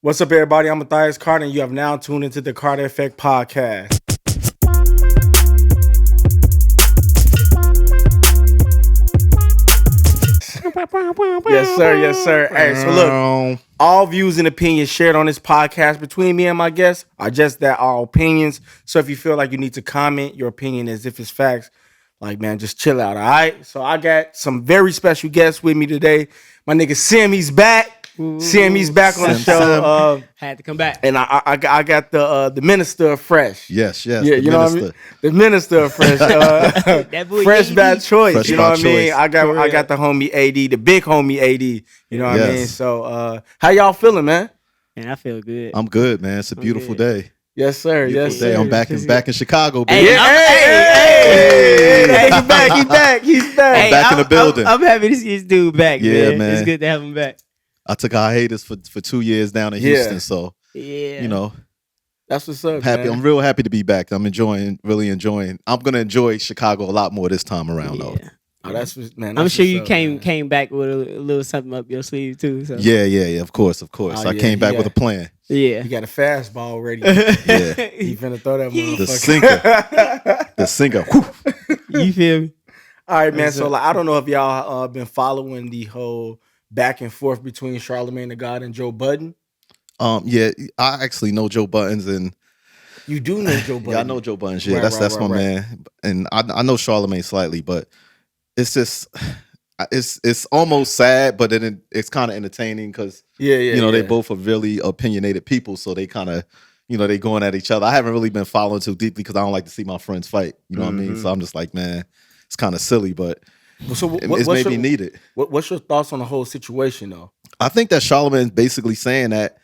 What's up, everybody? I'm Matthias Carter, and you have now tuned into the Carter Effect Podcast. Yes, sir. Yes, sir. Hey, so look, all views and opinions shared on this podcast between me and my guests are just that, our opinions. So if you feel like you need to comment your opinion as if it's facts, like, man, just chill out, all right? So I got some very special guests with me today. My nigga Sim, he's back. He's back on the show. Had to come back. And I got the Minister of Fresh. Yes. Yeah, you know what I mean? The Minister of Fresh. Fresh bad choice. Fresh you know what I mean? choice. I got the homie AD, the big homie AD. You know what I mean? So how y'all feeling, man? Man, I feel good. I'm good, man. It's a beautiful day. Yes, sir. Beautiful Yes, day. sir. I'm back in Chicago, baby. Hey, he's back. I'm back in the building. I'm happy to see this dude back, Yeah, man. It's man. good to have him back. I took a hiatus for 2 years down in Houston, so Yeah. That's what's up. happy. Man. I'm real happy to be back. I'm really enjoying. I'm gonna enjoy Chicago a lot more this time around, though. Oh, that's what, man. I'm that's sure what's you up, came back with a little something up your sleeve too. So. Yeah. Of course. Oh, I came back with a plan. Yeah. You got a fastball ready. Yeah, You finna throw that motherfucker. the sinker. Whew. You feel me? All right, man. So like, I don't know if y'all been following the whole back and forth between Charlamagne the God and Joe Budden. Yeah, I actually know Joe Buttons, and You do know Joe Budden. yeah, I know Joe Buttons. Yeah, Right, that's right, my right. man, and I know Charlamagne slightly, but it's just it's almost sad, but then it's kind of entertaining because Yeah. they both are really opinionated people, so they kind of they going at each other. I haven't really been following too deeply because I don't like to see my friends fight. You know what I mean? So I'm just like, man, it's kind of silly, but So it's maybe needed. What's your thoughts on the whole situation, though? I think that Charlamagne's basically saying that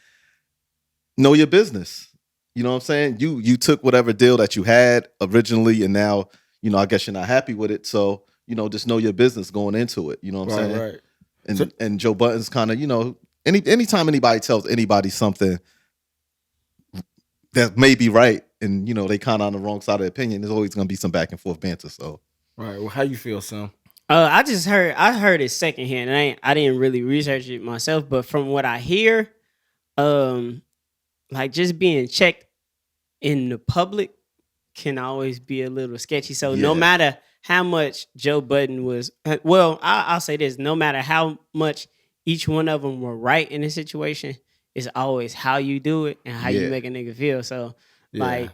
know your business. You know what I'm saying? You took whatever deal that you had originally, and now I guess you're not happy with it. So just know your business going into it. You know what I'm saying? Right. And Joe Budden's kind of anytime anybody tells anybody something that may be right, and they kind of on the wrong side of the opinion, there's always going to be some back and forth banter. So Right. Well, how you feel, Sam? I heard it secondhand, and I didn't really research it myself, but from what I hear, like just being checked in the public can always be a little sketchy. So no matter how much Joe Budden was, I'll say this: no matter how much each one of them were right in a situation, it's always how you do it and how you make a nigga feel. So like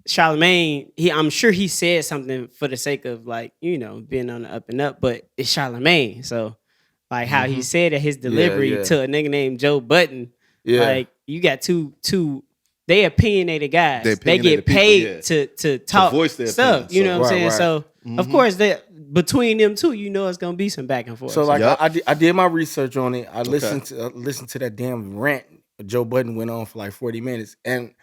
Charlamagne, I'm sure he said something for the sake of like being on the up and up, but it's Charlamagne. So like how he said it, his delivery to a nigga named Joe Budden, like you got two. They opinionated guys. They get paid to talk to voice their stuff. opinions, You know what I'm saying? Right. So of course between them two, it's gonna be some back and forth. So like Yup. I did my research on it. I listened to that damn rant Joe Budden went on for like 40 minutes, and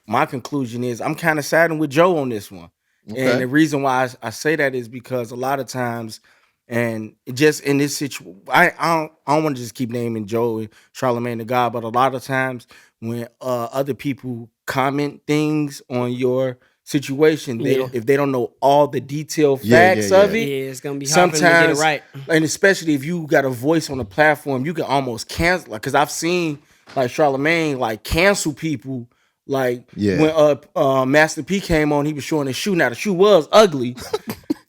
my conclusion is I'm kind of siding with Joe on this one. Okay. And the reason why I say that is because a lot of times, and just in this situation, I don't want to just keep naming Joe and Charlamagne the God, but a lot of times when other people comment things on your situation, if they don't know all the detailed facts of it, it's gonna be hard for them to get it right. and especially if you got a voice on the platform, you can almost cancel. Because I've seen like Charlamagne like cancel people. Like when Master P came on, he was showing his shoe. Now the shoe was ugly,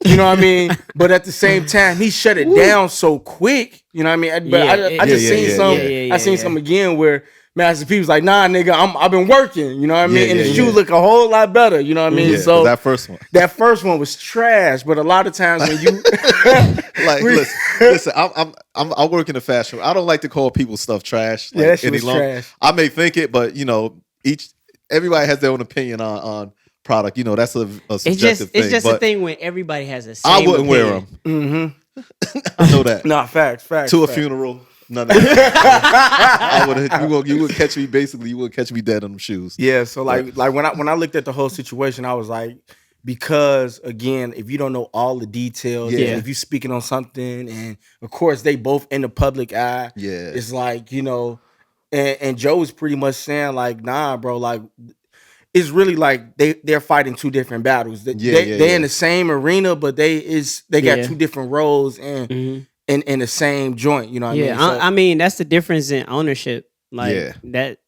you know what I mean. But at the same time, he shut it down so quick, you know what I mean. But I just seen some. I seen some again where Master P was like, "Nah, nigga, I've been working,you know what I mean." And the shoe look a whole lot better, you know what I mean. So that first one was trash. But a lot of times when you like listen, I work in the fashion. I don't like to call people's stuff trash. Like, that shit was trash. I may think it, but everybody has their own opinion on product. That's a subjective thing. It's just but a thing when everybody has the same I wouldn't opinion. wear them. I know that. Nah, facts. To a funeral, none of that. You would catch me. Basically, you would catch me dead on them shoes. Yeah. So like when I looked at the whole situation, I was like, because again, if you don't know all the details, and if you're speaking on something, and of course they both in the public eye, it's like and Joe was pretty much saying like, nah, bro, like it's really like they're fighting two different battles. They're in the same arena, but they got two different roles and in the same joint. You know what I mean? I mean that's the difference in ownership. Like that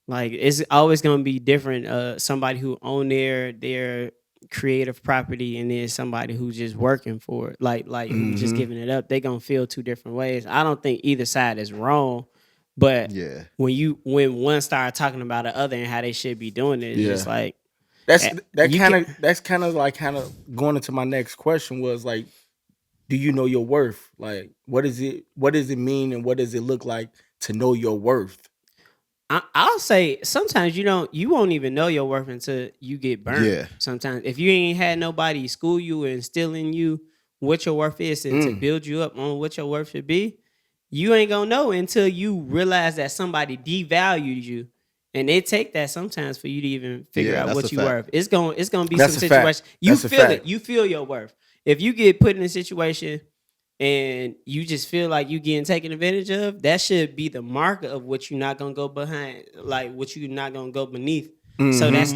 Like it's always gonna be different. Somebody who own their creative property and then somebody who's just working for it, like who's just giving it up. They gonna feel two different ways. I don't think either side is wrong, but when one start talking about the other and how they should be doing it, it's just like that's kind of going into my next question was like, do you know your worth? Like, what does it mean and what does it look like to know your worth? I'll say sometimes you won't even know your worth until you get burned. Yeah. Sometimes if you ain't had nobody school you and instill in you what your worth is and to build you up on what your worth should be, you ain't gonna know until you realize that somebody devalued you. And it take that sometimes for you to even figure out what you worth. It's gonna be some situation. You feel it. You feel your worth. If you get put in a situation and you just feel like you getting taken advantage of, that should be the marker of what you're not gonna go behind, like what you're not gonna go beneath. So that's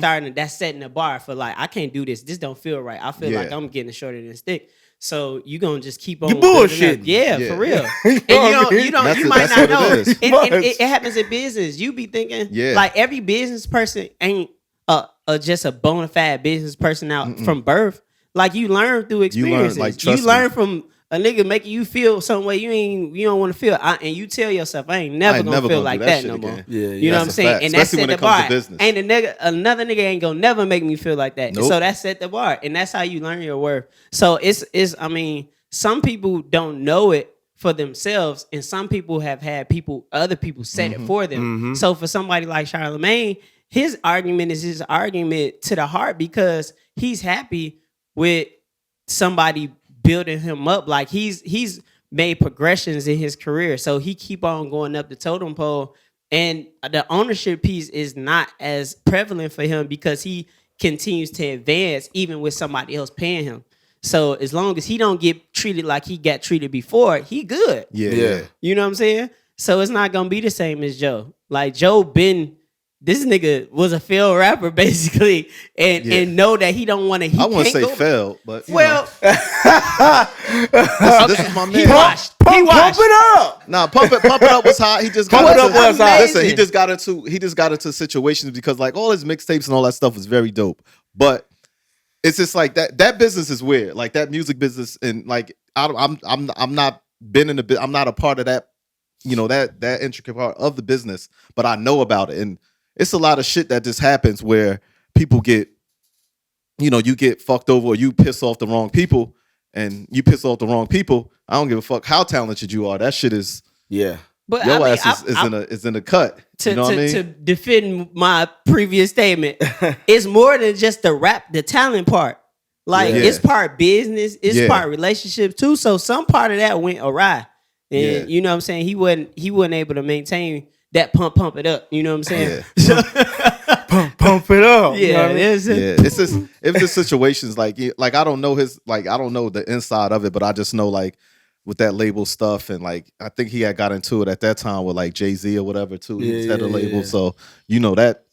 setting the bar for like, I can't do this. This don't feel right. I feel like I'm getting shorter than stick. So you gonna just keep on. You bullshit. Yeah, for real. And you might not know. And it happens in business. You be thinking like every business person ain't just a bona fide business person out from birth. Like you learn through experiences. You learn from a nigga making you feel some way you don't want to feel, and you tell yourself, I ain't never gonna feel like that no more. Yeah, you know what I'm saying? And that's set the bar. And another nigga ain't gonna never make me feel like that. Nope. So that set the bar, and that's how you learn your worth. So it's I mean, some people don't know it for themselves, and some people have had other people set it for them. So for somebody like Charlamagne, his argument is his argument to the heart because he's happy with somebody building him up. Like he's made progressions in his career, so he keep on going up the totem pole, and the ownership piece is not as prevalent for him because he continues to advance even with somebody else paying him. So as long as he don't get treated like he got treated before, he good. Yeah. You know what I'm saying? So it's not gonna be the same as Joe. Like Joe been, this nigga was a failed rapper basically, and know that he don't want to. I wouldn't say failed, but well, this is my man. He washed. Pump it up. Nah, pump it up was hot. He just got listen. He just got into situations because like all his mixtapes and all that stuff was very dope, but it's just like that business is weird. Like that music business, and like I'm not been in the bit. I'm not a part of that. You know that intricate part of the business, but I know about it and. It's a lot of shit that just happens where people get, you get fucked over or you piss off the wrong people and you piss off the wrong people. I don't give a fuck how talented you are. That shit is, but your ass is in the cut. You know what I mean? To defend my previous statement, it's more than just the talent part. Like it's part business, it's part relationship too. So some part of that went awry. And you know what I'm saying? He wasn't able to maintain that pump it up. You know what I'm saying? Yeah. pump it up. Yeah, you know what I mean? It's just situations like I don't know I don't know the inside of it, but I just know like with that label stuff and like I think he had got into it at that time with like Jay-Z or whatever too. He had a label, so that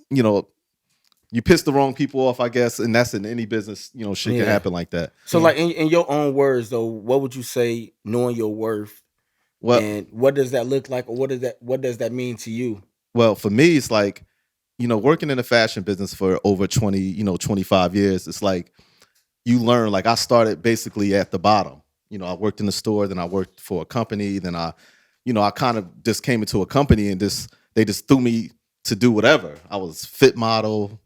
you piss the wrong people off, I guess, and that's in any business. Shit can happen like that. So like in your own words though, what would you say knowing your worth? And what does that look like, or what does that mean to you? Well, for me, it's like, working in the fashion business for over 25 years, it's like you learn, like I started basically at the bottom. I worked in the store, then I worked for a company, then I kind of just came into a company and they just threw me to do whatever. I was fit model,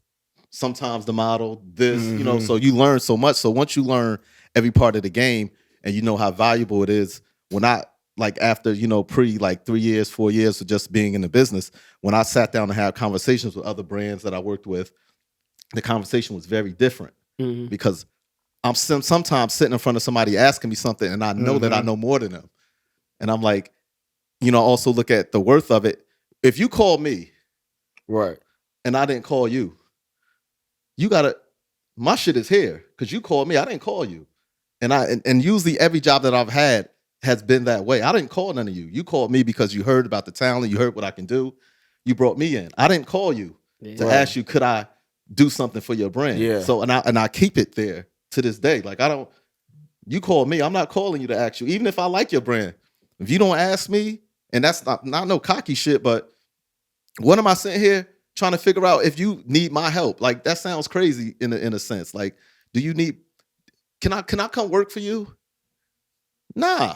sometimes the model, so you learn so much. So once you learn every part of the game and you know how valuable it is, like after, like 3 years, 4 years of just being in the business, when I sat down and had conversations with other brands that I worked with, the conversation was very different because I'm sometimes sitting in front of somebody asking me something and I know that I know more than them. And I'm like, also look at the worth of it. If you call me, right, and I didn't call you, my shit is here because you called me. I didn't call you. And usually every job that I've had has been that way. I didn't call none of you. You called me because you heard about the talent. You heard what I can do. You brought me in. I didn't call you to ask you, could I do something for your brand? Yeah. So, and I keep it there to this day. Like you call me. I'm not calling you to ask you. Even if I like your brand, if you don't ask me, and that's not no cocky shit, but what am I sitting here trying to figure out if you need my help. Like that sounds crazy in a sense. Like, do you need? Can I come work for you? Nah.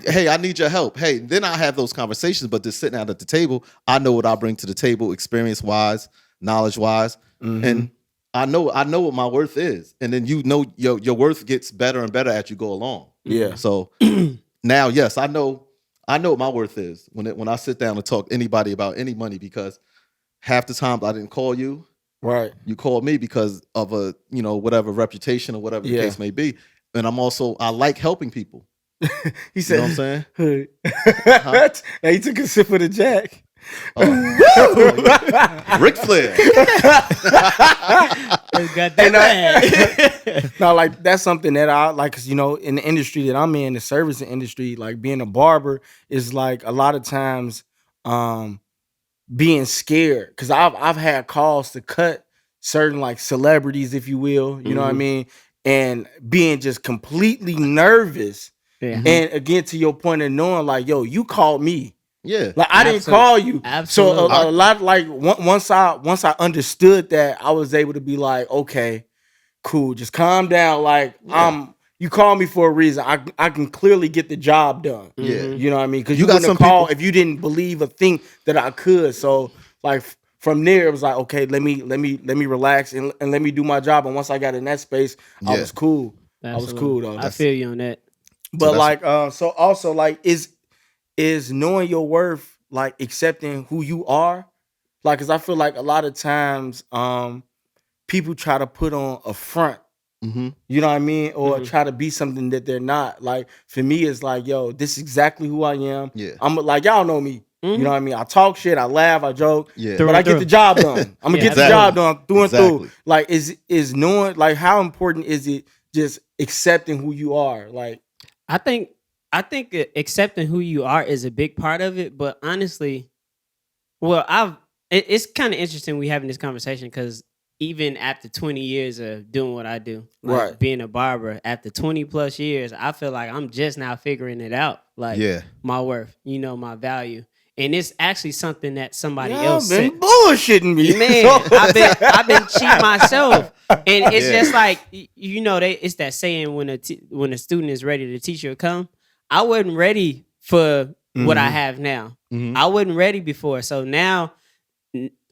Hey, I need your help. Hey, then I have those conversations. But just sitting out at the table, I know what I bring to the table, experience wise, knowledge wise, and I know what my worth is. And then your worth gets better and better as you go along. Yeah. So now, yes, I know what my worth is when I sit down and talk to anybody about any money, because half the time I didn't call you. Right. You called me because of a, whatever reputation or whatever the case may be. And I like helping people. He said, you know what I'm saying? Hood. Huh? Now he took a sip of the Jack. Ric Flair. Got that now, like, that's something that I like, cause in the industry that I'm in, the service industry, like being a barber is like a lot of times being scared, because I've had calls to cut certain like celebrities, if you will, you know what I mean, and being just completely nervous. Yeah. And again, to your point of knowing, like, yo, you called me. Yeah, like I didn't call you. Absolutely. So a lot, like once I understood that, I was able to be like, okay, cool, just calm down. Like you called me for a reason. I can clearly get the job done. Yeah, you know what I mean? Because you got some call if you didn't believe or think that I could. So like from there, it was like, okay, let me relax and let me do my job. And once I got in that space, I was cool. Absolutely. I was cool though. I feel you on that. But so also like is knowing your worth, like accepting who you are, like, because I feel like a lot of times people try to put on a front, you know what I mean, or try to be something that they're not. Like for me, it's like, yo, this is exactly who I am. Yeah, I'm like, y'all know me. You know what I mean? I talk shit, I laugh, I joke, but I get the job done. I'm gonna get the job done through and through. Like, is knowing, like, how important is it just accepting who you are? Like, I think accepting who you are is a big part of it, but honestly, it's kind of interesting we having this conversation, because even after 20 years of doing what I do, like being a barber, after 20 plus years, I feel like I'm just now figuring it out, like my worth, my value. And it's actually something that somebody else been bullshitting me. Man, I've been cheating myself. And it's just like, it's that saying, when a student is ready, the teacher will come. I wasn't ready for what I have now. I wasn't ready before. So now,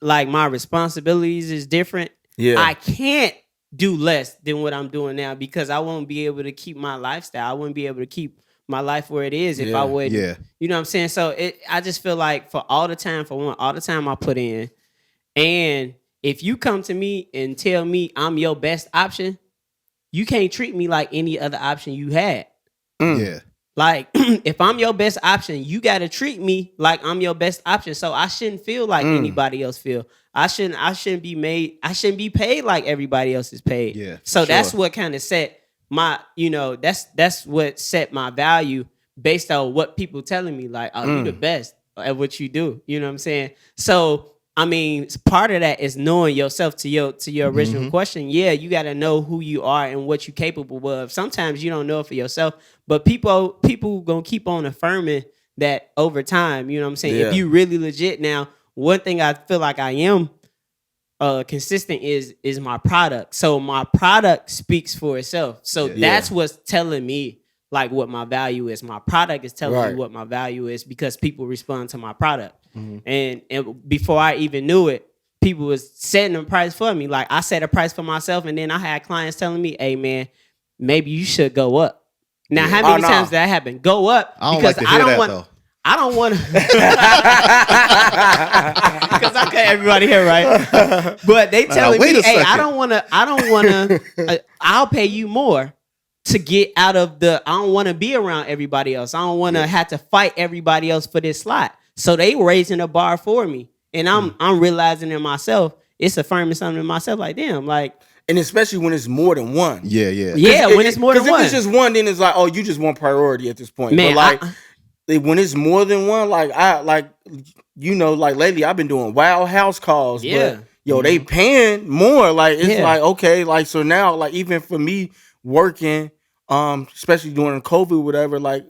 like, my responsibilities is different. Yeah. I can't do less than what I'm doing now, because I won't be able to keep my lifestyle. I wouldn't be able to keep my life where it is if I would. Yeah. You know what I'm saying? So I just feel like all the time I put in, and if you come to me and tell me I'm your best option, you can't treat me like any other option you had. Yeah. Like, if I'm your best option, you got to treat me like I'm your best option. So I shouldn't feel like anybody else feel. I shouldn't be paid like everybody else is paid. Yeah. So that's what kind of set my, that's what set my value based on what people telling me, like, oh, you the best at what you do. You know what I'm saying? So, I mean, part of that is knowing yourself. To your original question. Yeah, you got to know who you are and what you're capable of. Sometimes you don't know it for yourself, but people gonna keep on affirming that over time. You know what I'm saying? Yeah. If you really legit. Now, one thing I feel like I am consistent is my product. So my product speaks for itself. So that's what's telling me, like, what my value is. My product is telling me what my value is, because people respond to my product. And before I even knew it, people was setting a price for me. Like, I set a price for myself, and then I had clients telling me, hey man, maybe you should go up. Now, how many times did that happen? Go up, because I don't want to, because I cut everybody here, right? But they telling me, hey, I don't want to, I'll pay you more to get out of I don't want to be around everybody else. I don't want to have to fight everybody else for this slot. So they raising a bar for me. And I'm realizing in myself, it's affirming something in myself, like, damn, like. And especially when it's more than one. Yeah. Yeah, when it's more than one. Because if it's just one, then it's like, oh, you just want priority at this point. Man, but like, when it's more than one, like, like lately I've been doing wild house calls. Yeah. But, yo, they paying more. Like, it's like, okay, like, so now, like, even for me working especially during COVID, whatever, like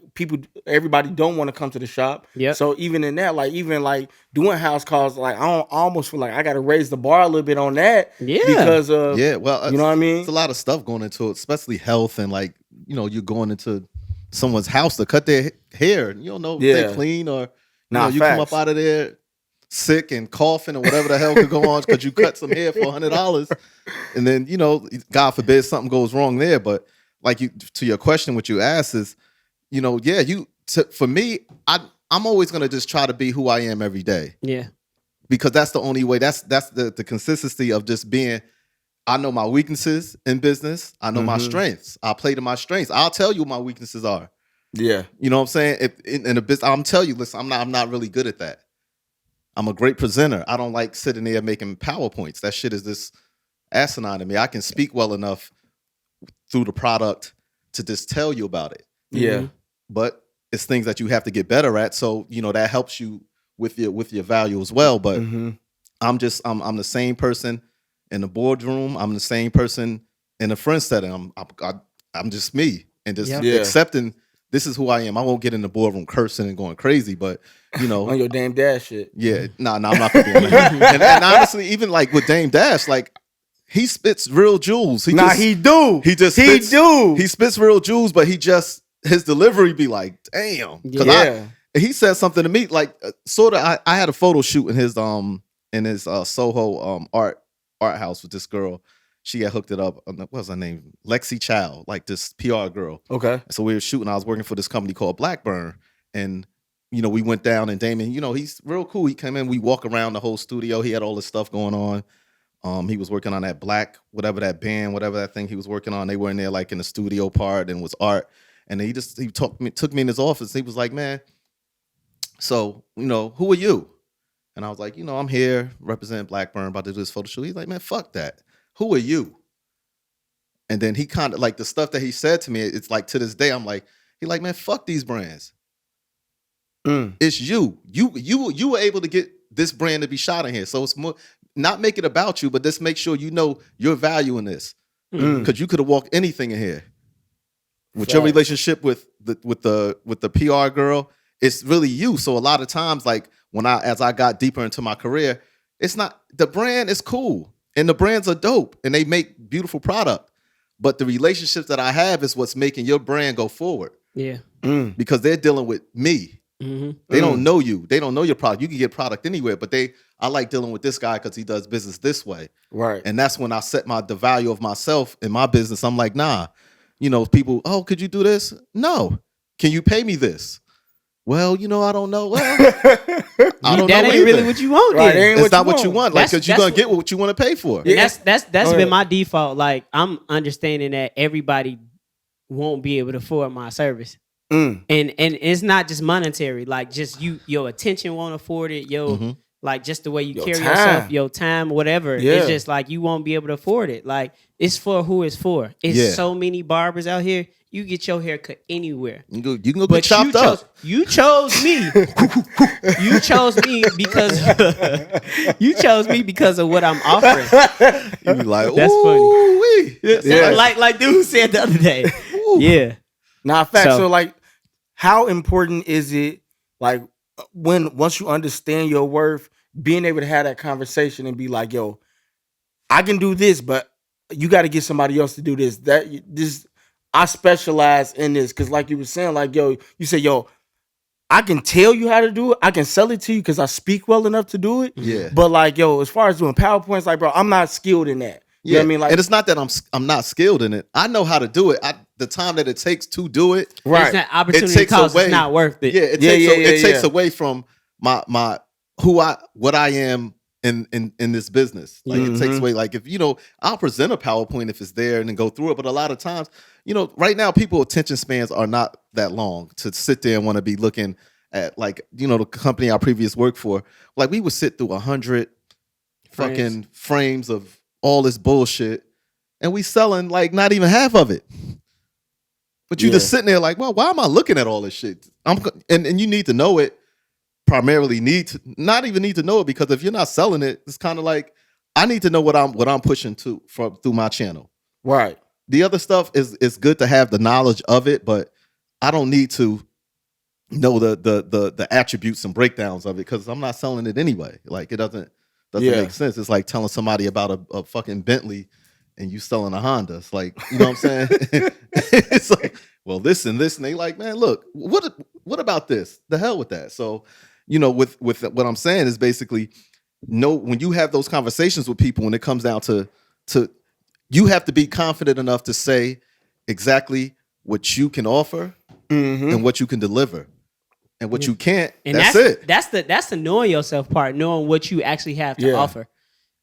everybody don't want to come to the shop. Yeah. So even in that, like even like doing house calls, like I almost feel like I got to raise the bar a little bit on that. Yeah. Because of well, you know what I mean. It's a lot of stuff going into it, especially health and like you're going into someone's house to cut their hair. You don't know if they're clean or you come up out of there sick and coughing or whatever the hell could go on because you cut some hair for $100, and then God forbid something goes wrong there. But like to your question, what you asked is, for me, I'm always gonna just try to be who I am every day. Yeah, because that's the only way. That's the consistency of just being. I know my weaknesses in business. I know my strengths. I play to my strengths. I'll tell you what my weaknesses are. Yeah, you know what I'm saying. If in a business, I'm tell you, listen, I'm not really good at that. I'm a great presenter. I don't like sitting there making PowerPoints. That shit is just asinine to me. I can speak well enough through the product to just tell you about it. Yeah. But it's things that you have to get better at. So, that helps you with your value as well. But I'm the same person in the boardroom. I'm the same person in a friend setting. I'm just me. And just accepting this is who I am. I won't get in the boardroom cursing and going crazy, but on your Dame Dash shit. Yeah. No, I'm not gonna do that. and honestly, even like with Dame Dash, like he spits real jewels. He spits real jewels, but his delivery be like, damn. Yeah. He said something to me like sort of. I had a photo shoot in his Soho art house with this girl. She had hooked it up. What was her name? Lexi Chow, like this PR girl. Okay. So we were shooting. I was working for this company called Blackburn, and we went down. And Damon, he's real cool. He came in. We walk around the whole studio. He had all this stuff going on. He was working on that Black, whatever that band, whatever that thing he was working on. They were in there like in the studio part and was art. And he took me in his office. He was like, man, so who are you? And I was like, I'm here representing Blackburn, about to do this photo shoot. He's like, man, fuck that. Who are you? And then he kind of like the stuff that he said to me, it's like to this day, I'm like, man, fuck these brands. It's you. You were able to get this brand to be shot in here. So it's more not make it about you, but just make sure you know your value in this. Because you could have walked anything in here. With your relationship with the PR girl, it's really you. So a lot of times, like as I got deeper into my career, it's not the brand is cool. And the brands are dope and they make beautiful product. But the relationships that I have is what's making your brand go forward. Yeah. Because they're dealing with me. They don't know you. They don't know your product. You can get product anywhere, but I like dealing with this guy because he does business this way. Right. And that's when I set the value of myself in my business. I'm like, nah. People, oh, could you do this? No. Can you pay me this? Well, I don't know. Well, I don't that know ain't really what you want. Right, Then. It's not what you want. Like, because you're gonna get what you want to pay for. Yeah. That's been my default. Like, I'm understanding that everybody won't be able to afford my service, and it's not just monetary. Like, just your attention won't afford it. Like just the way you carry yourself, your time, whatever. Yeah. It's just like you won't be able to afford it. Like, it's for who it's for. It's so many barbers out here. You get your hair cut anywhere. You can go get chopped up. You chose me. You chose me because of what I'm offering. You be like, that's funny. Yeah. Like dude said the other day. Ooh. Yeah. Nah, facts. So like, how important is it, like, once you understand your worth, being able to have that conversation and be like, yo, I can do this, but you got to get somebody else to do this. I specialize in this because, like you were saying, like, yo, you say, yo, I can tell you how to do it. I can sell it to you because I speak well enough to do it. Yeah. But like, yo, as far as doing PowerPoints, like, bro, I'm not skilled in that. You know what I mean? Like, and it's not that I'm not skilled in it. I know how to do it. The time that it takes to do it, right? It's that opportunity cost is not worth it. Yeah, it takes away from my what I am in this business. Like it takes away. Like if I'll present a PowerPoint if it's there and then go through it. But a lot of times, right now, people attention spans are not that long to sit there and want to be looking at like the company I previously worked for. Like we would sit through 100 fucking frames of all this bullshit, and we selling like not even half of it. But you just sitting there like, well, why am I looking at all this shit? And you need to know it. Primarily not even need to know it, because if you're not selling it, it's kind of like I need to know what I'm pushing through my channel. Right. the other stuff is good to have the knowledge of it, but I don't need to know the attributes and breakdowns of it because I'm not selling it anyway. Like it doesn't make sense. It's like telling somebody about a fucking Bentley and you selling a Honda. It's like, you know what I'm saying? It's like, well, this and they like, man, look, what about this? The hell with that. So, you know, with what I'm saying is basically when you have those conversations with people, when it comes down to you have to be confident enough to say exactly what you can offer and what you can deliver. And what you can't, and that's it. That's the knowing yourself part, knowing what you actually have to offer.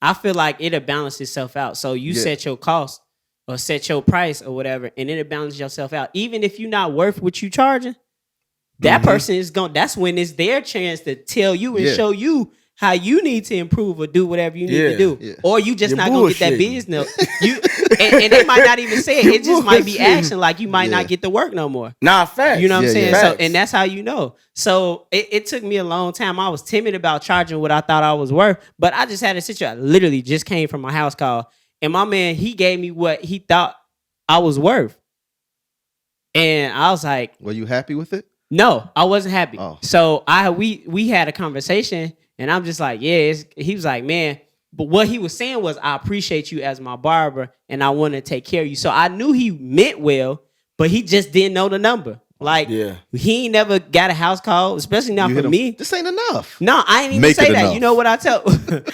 I feel like it'll balance itself out. So you set your cost or set your price or whatever, and it'll balance yourself out. Even if you're not worth what you charging, that person is that's when it's their chance to tell you and show you how you need to improve or do whatever you need to do. Yeah. Or you just not gonna get that business. And they might not even say it. It just might be action. Like you might not get the work no more. Nah, facts. You know what I'm saying? So, and that's how you know. So it took me a long time. I was timid about charging what I thought I was worth. But I just had a situation. I literally just came from my house call. And my man, he gave me what he thought I was worth. And I was like, were you happy with it? No, I wasn't happy. Oh. So we had a conversation. And I'm just like, he was like, man, but what he was saying was, I appreciate you as my barber and I want to take care of you. So I knew he meant well, but he just didn't know the number. Like, he ain't never got a house call, especially not for me. This ain't enough. No, I ain't even say that. Enough. You know what I tell? Told him?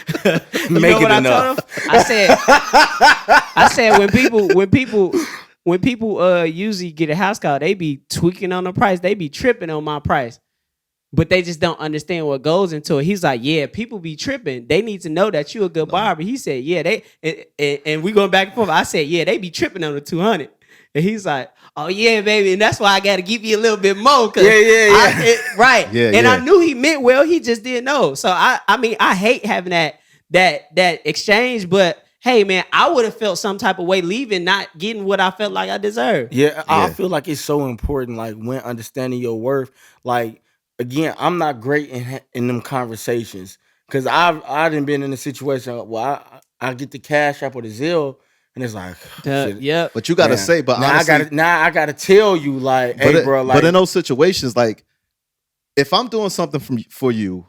I said when people usually get a house call, they be tweaking on the price. They be tripping on my price. But they just don't understand what goes into it. He's like, yeah, people be tripping. They need to know that you a good barber. He said, yeah, and we going back and forth. I said, yeah, they be tripping on the 200. And he's like, oh yeah, baby, and that's why I got to give you a little bit more. Right. Yeah, and I knew he meant well. He just didn't know. So I mean, I hate having that exchange, but hey, man, I would have felt some type of way leaving, not getting what I felt like I deserved. Yeah, I feel like it's so important, like when understanding your worth, like. Again, I'm not great in them conversations because I done been in a situation where I get the Cash App or the Zelle and it's like, yeah. But you gotta say, but now honestly, I gotta tell you, like, hey, bro, like. But in those situations, like, if I'm doing something for you,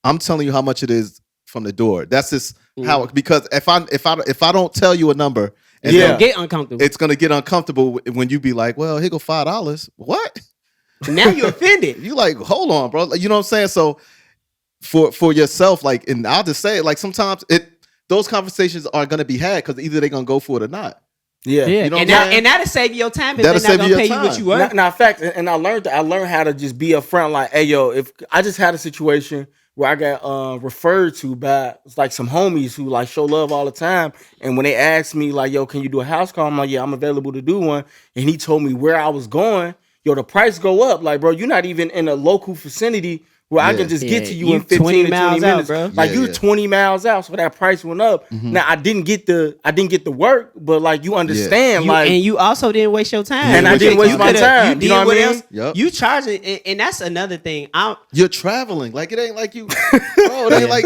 I'm telling you how much it is from the door. That's just how. Because if I don't tell you a number, it's gonna get uncomfortable. It's gonna get uncomfortable when you be like, well, here go $5. What? Now you're offended. You like, hold on, bro. Like, you know what I'm saying? So for yourself, like, and I'll just say it, like sometimes those conversations are gonna be had because either they're gonna go for it or not. Yeah. You know and that'll save your time if they're not gonna pay you what you worth. Now, fact, and I learned how to just be upfront, like, hey, yo, if I just had a situation where I got referred to by like some homies who like show love all the time, and when they asked me like, yo, can you do a house call? I'm like, yeah, I'm available to do one, and he told me where I was going. Yo, the price go up. Like, bro, you're not even in a local vicinity where I can just get to you in 15 to 20 minutes. Out, bro. Like, you're 20 miles out, so that price went up. Mm-hmm. Now, I didn't get the work, but like, you understand. And you also didn't waste your time. And I didn't waste my time. You know what I mean? Yep. You charging, and that's another thing. You're traveling. Like, it ain't like you, bro, it ain't like,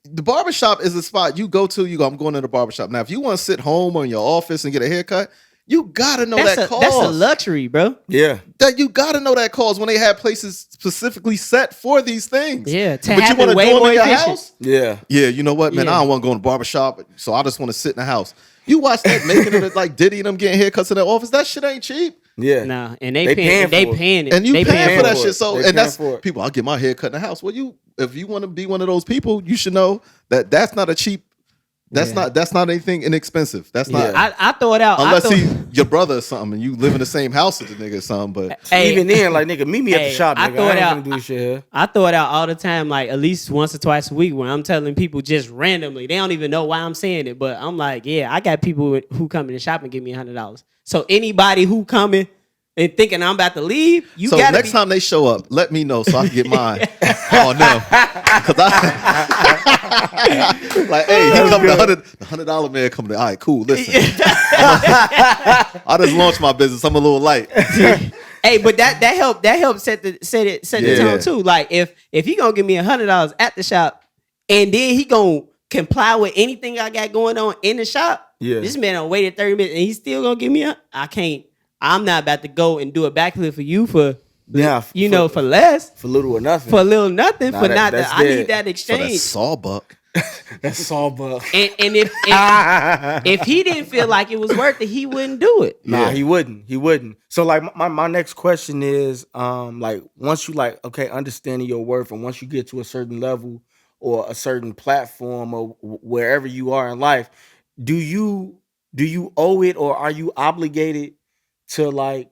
the barbershop is a spot you go to, I'm going to the barbershop. Now, if you want to sit home or in your office and get a haircut, you gotta know that cost. That's a luxury, bro. Yeah. That you gotta know that cost when they have places specifically set for these things. Yeah. But you want to do them in your house? Yeah. Yeah, you know what, man? I don't want to go in the barbershop, so I just want to sit in the house. You watch that making it like Diddy and them getting haircuts in their office. That shit ain't cheap. Yeah. Nah, and they paying it. And you paying for that shit. So, and that's people, I'll get my hair cut in the house. Well, if you want to be one of those people, you should know that that's not a cheap. That's not anything inexpensive. That's not. I throw it out unless he your brother or something, and you live in the same house with the nigga or something. But even then, like, nigga, meet me at the shop. Nigga. I throw it out. Do shit here. I throw it out all the time, like at least once or twice a week, when I'm telling people just randomly. They don't even know why I'm saying it, but I'm like, yeah, I got people who come in the shop and give me $100. So anybody who coming and thinking I'm about to leave, you got. So next time they show up, let me know so I can get mine. Oh no, because like, hey, he come the $100 man coming. All right, cool. Listen, I just launched my business. I'm a little light. Hey, but that helped set the tone too. Like if he gonna give me $100 at the shop, and then he gonna comply with anything I got going on in the shop. Yeah. This man done waited 30 minutes and he's still gonna give me I can't. I'm not about to go and do a backflip for you for for less. For little or nothing. For little nothing. Nah, for not that. I need that exchange. For that sawbuck. That's sawbuck. And if he didn't feel like it was worth it, he wouldn't do it. Nah, he wouldn't. So like my next question is, like once you like, okay, understanding your worth, and once you get to a certain level or a certain platform or wherever you are in life, do you owe it, or are you obligated to like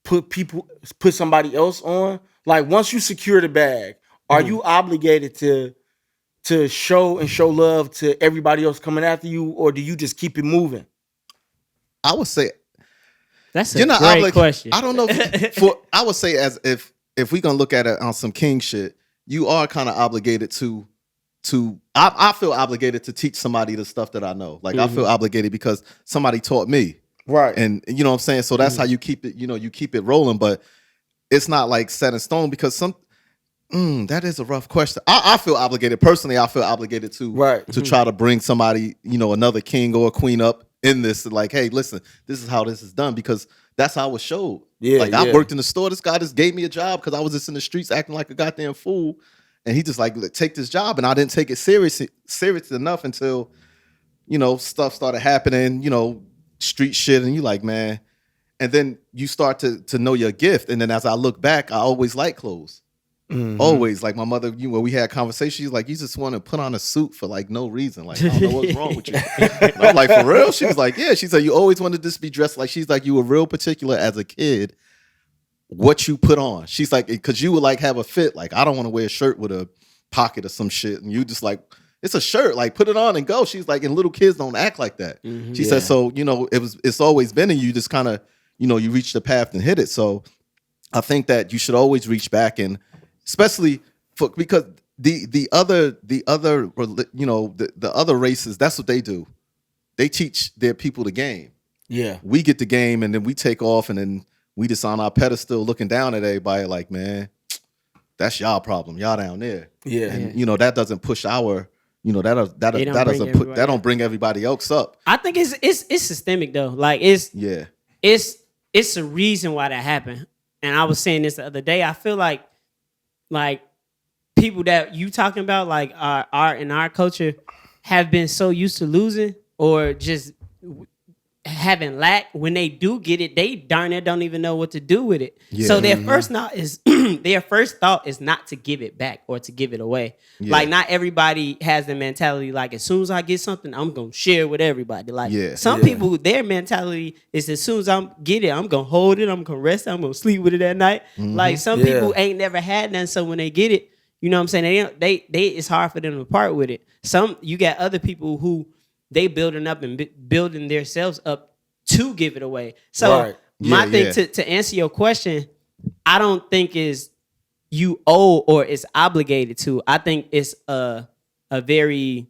put somebody else on? Like once you secure the bag, are you obligated to show love to everybody else coming after you, or do you just keep it moving? I would say that's a great question. I don't know. I would say as if we gonna look at it on some king shit, you are kind of obligated to. I feel obligated to teach somebody the stuff that I know. Like I feel obligated because somebody taught me. Right. And you know what I'm saying? So that's how you keep it, you keep it rolling, but it's not like set in stone because that is a rough question. I feel obligated. Personally, I feel obligated to try to bring somebody, another king or a queen up in this. Like, hey, listen, this is how this is done because that's how I was showed. Yeah, I worked in the store. This guy just gave me a job because I was just in the streets acting like a goddamn fool. And he just like, take this job. And I didn't take it serious enough until, stuff started happening, street shit. And you like, man. And then you start to know your gift. And then as I look back, I always like clothes. Mm-hmm. Always. Like my mother, when we had conversations, she's like, you just want to put on a suit for like no reason. Like, I don't know what's wrong with you. And I'm like, for real? She was like, yeah. She said, you always wanted to just be dressed like, she's like, you were real particular as a kid what you put on. She's like, because you would like have a fit. Like, I don't want to wear a shirt with a pocket or some shit. And you just like, it's a shirt. Like, put it on and go. She's like, and little kids don't act like that. Mm-hmm, she said, so, it's always been in you. Just kind of, you reach the path and hit it. So I think that you should always reach back, and especially because the other races, that's what they do. They teach their people the game. Yeah. We get the game and then we take off and then we just on our pedestal looking down at everybody like, man, that's y'all problem. Y'all down there. Yeah. And that doesn't push our, that don't bring everybody else up. I think it's systemic though. Like it's a reason why that happened. And I was saying this the other day. I feel like people that you talking about, like are in our culture, have been so used to losing or just having lack. When they do get it, they darn it don't even know what to do with it. Yeah. So their first thought is not to give it back or to give it away. Yeah. Like not everybody has the mentality like as soon as I get something, I'm gonna share with everybody. Like some people, their mentality is as soon as I get it, I'm gonna hold it, I'm gonna rest, I'm gonna sleep with it at night. Mm-hmm. Like some people ain't never had none, so when they get it, you know what I'm saying? They it's hard for them to part with it. You got other people who they building up and building themselves up to give it away. So my thing to answer your question, I don't think is you owe or is obligated to. I think it's a very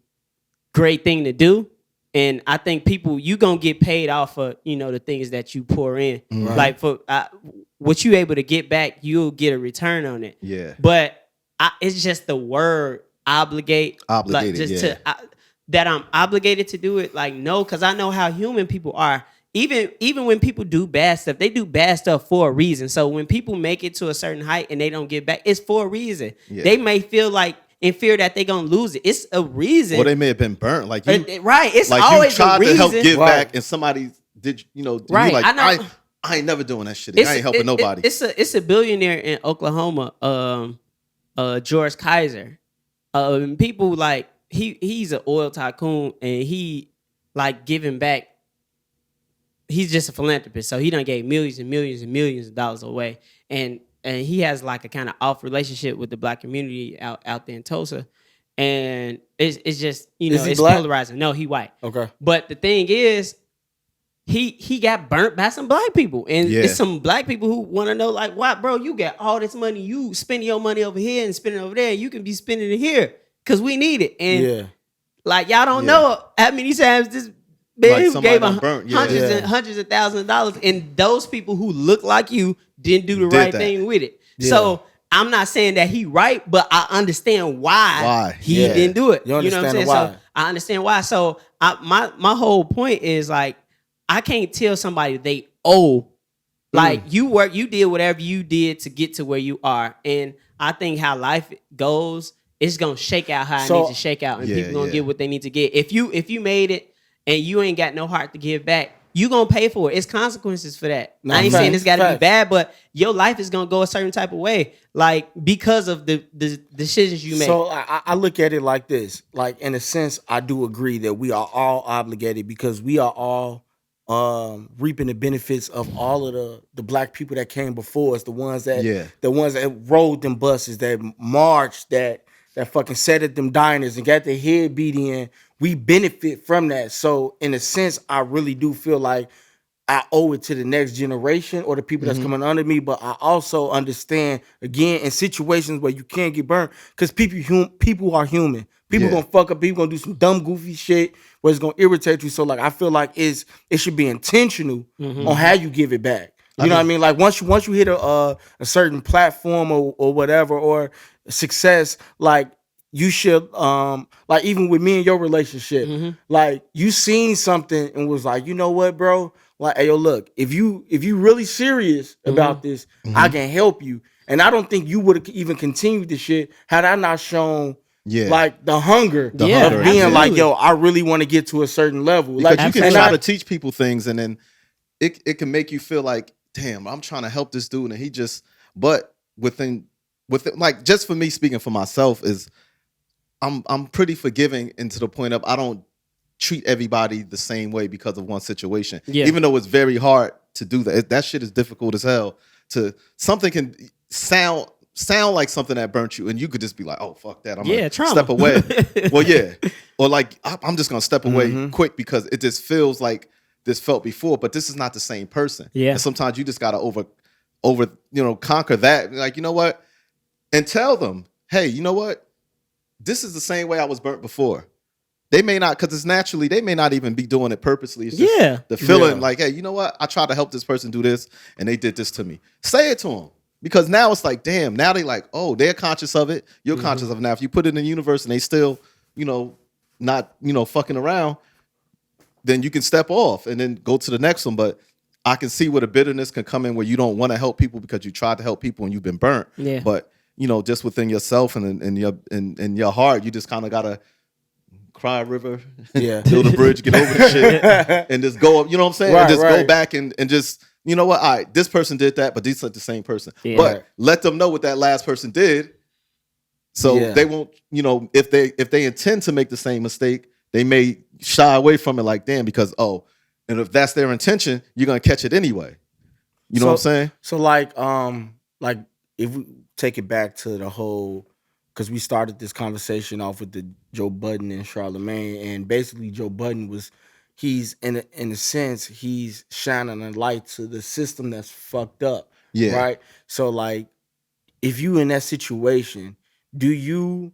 great thing to do. And I think you gonna get paid off for, the things that you pour in. Right. Like for what you able to get back, you'll get a return on it. Yeah. But it's just the word obligated. Like just that I'm obligated to do it. Like, no, because I know how human people are. Even when people do bad stuff, they do bad stuff for a reason. So when people make it to a certain height and they don't get back, it's for a reason. Yeah. They may feel like in fear that they're gonna lose it. It's a reason. Well, they may have been burnt. Like you, right. It's like always you tried a reason. to help give back, and somebody did. Right. Like, I know. I ain't never doing that shit. I ain't helping nobody. It's a billionaire in Oklahoma, George Kaiser. People like he's an oil tycoon, and he like giving back. He's just a philanthropist, so he done gave millions and millions and millions of dollars away, and he has like a kind of off relationship with the black community out there in Tulsa, and it's just it's black? Polarizing. No, he white. Okay, but the thing is, he got burnt by some black people, and it's some black people who want to know like, why, bro? You got all this money, you spending your money over here and spending it over there. You can be spending it here because we need it, and like y'all don't know how many times this. Man, like gave hundreds of thousands of dollars, and those people who look like you didn't do the right thing with it. Yeah. So I'm not saying that he right, but I understand why he didn't do it. You know what I'm saying? why. So I understand why. So my whole point is like, I can't tell somebody they owe. Like you did whatever you did to get to where you are. And I think how life goes, it's gonna shake out how it needs to shake out, and people gonna get what they need to get. If you made it and you ain't got no heart to give back, you gonna pay for it. It's consequences for that. No, I ain't saying it's gotta be bad, but your life is gonna go a certain type of way, like because of the decisions you make. So I look at it like this. Like, in a sense, I do agree that we are all obligated because we are all reaping the benefits of all of the black people that came before us, the ones that rode them buses, that marched, that fucking sat at them diners and got their head beat in. We benefit from that. So in a sense, I really do feel like I owe it to the next generation or the people that's coming under me. But I also understand, again, in situations where you can't get burned, because people are human. People gonna fuck up. People gonna do some dumb, goofy shit where it's gonna irritate you. So like, I feel like it should be intentional on how you give it back. You know what I mean? Like once you hit a certain platform or whatever, or success, like you should like, even with me and your relationship, like you seen something and was like, you know what, bro? Like, hey, yo, look, if you really serious about this, I can help you. And I don't think you would have even continued the shit had I not shown like the hunger of being absolutely. Like, yo, I really want to get to a certain level. Because like you can try to teach people things, and then it can make you feel like, damn, I'm trying to help this dude, and he just, but within like, just for me speaking for myself, is I'm pretty forgiving, and to the point of I don't treat everybody the same way because of one situation. Even though it's very hard to do that. That shit is difficult as hell. Something can sound like something that burnt you, and you could just be like, oh, fuck that, I'm gonna step away. Well, or like, I'm just gonna step away quick because it just feels like this felt before, but this is not the same person. And sometimes you just gotta over conquer that. Like, you know what? And tell them, hey, you know what? This is the same way I was burnt before. They may not, because it's naturally, they may not even be doing it purposely. It's just the feeling like, hey, you know what? I tried to help this person do this, and they did this to me. Say it to them. Because now it's like, damn, now they like, oh, they're conscious of it. You're conscious of it. Now, if you put it in the universe and they still, not, fucking around, then you can step off and then go to the next one. But I can see where the bitterness can come in, where you don't want to help people because you tried to help people and you've been burnt. But, just within yourself and in your heart, you just kind of got to cry a river, build a bridge, get over the shit, and just go up, you know what I'm saying? And just go back and just, you know what? All right, this person did that, but these are the same person. But let them know what that last person did, so they won't, if they intend to make the same mistake, they may shy away from it like, damn, because, and if that's their intention, you're going to catch it anyway. You know what I'm saying? So like if we take it back to the whole, because we started this conversation off with the Joe Budden and Charlemagne, and basically Joe Budden he's in a sense, he's shining a light to the system that's fucked up. Right? So like, if you in that situation, do you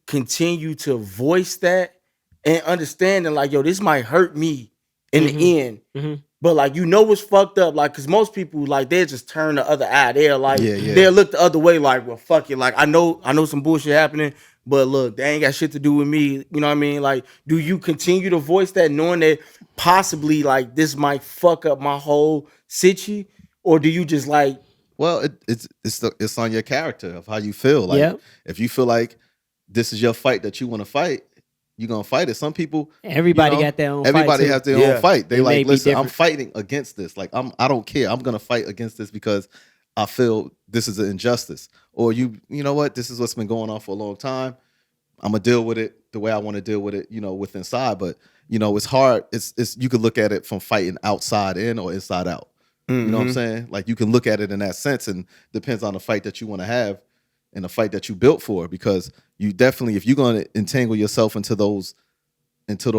continue to voice that and understanding like, yo, this might hurt me in the end, but like, what's fucked up, like, because most people, like, they just turn the other eye. They're like, they'll look the other way, like, well, fuck it, like, I know some bullshit happening, but look, they ain't got shit to do with me. You know what I mean? Like, do you continue to voice that, knowing that possibly like this might fuck up my whole situ, or do you just like? Well, it's on your character of how you feel. Like, if you feel like this is your fight that you want to fight, you're gonna fight it. Some people, everybody got their own. Everybody has their own fight. They like, listen, different. I'm fighting against this. Like, I don't care. I'm gonna fight against this because I feel this is an injustice. Or you know what? This is what's been going on for a long time. I'm gonna deal with it the way I want to deal with it. With inside. But it's hard. It's you could look at it from fighting outside in or inside out. You know what I'm saying? Like, you can look at it in that sense, and depends on the fight that you want to have and the fight that you built for. Because you definitely, if you're going to entangle yourself into those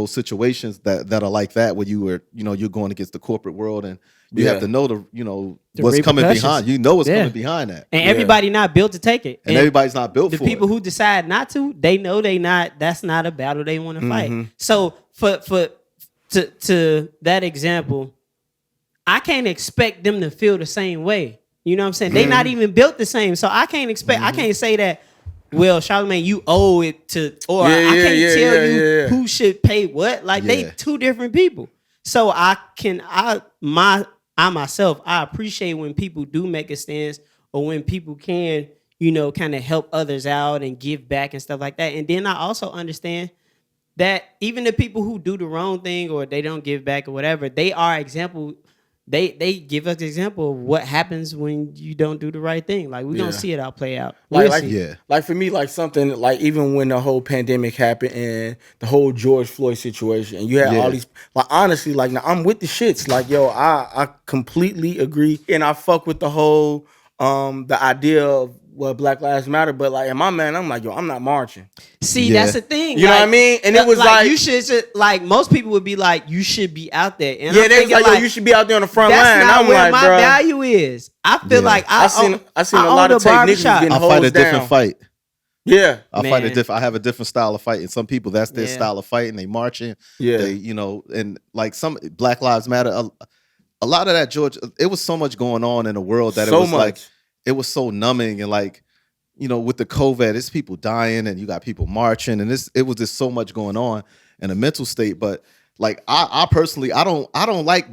situations that are like that, where you're going against the corporate world, and you have to know the what's coming behind. What's coming behind that. And everybody not built to take it. And everybody's not built for it. The people who decide not to, they know that's not a battle they want to fight. So to that example, I can't expect them to feel the same way. You know what I'm saying? They not even built the same. So I can't expect. I can't say that. Well, Charlamagne, you owe it to, or I can't tell you who should pay what. Like they two different people. So I myself, I appreciate when people do make a stance, or when people can, you know, kind of help others out and give back and stuff like that. And then I also understand that even the people who do the wrong thing or they don't give back or whatever, they are example. They give us the example of what happens when you don't do the right thing. Like we're gonna see it all play out. Like for me, like something like even when the whole pandemic happened and the whole George Floyd situation, and you had all these, like honestly, like now I'm with the shits. Like yo, I completely agree, and I fuck with the whole the idea of Black Lives Matter, but like in my man, I'm like, yo, I'm not marching. See, that's the thing. You know what I mean? And it was like you should like most people would be like, you should be out there. And yeah, they was like, yo, you should be out there on the front line. That's not I'm where like, my value is. I feel like I seen a lot of techniques getting I fight a different fight. Yeah, I have a different style of fighting. Some people, that's their style of fighting. They marching. Yeah, they, you know, and like some Black Lives Matter. A lot of that, George. It was so much going on in the world that it was like it was so numbing, and like, you know, with the COVID, it's people dying and you got people marching, and it was just so much going on in a mental state. But like I personally, I don't like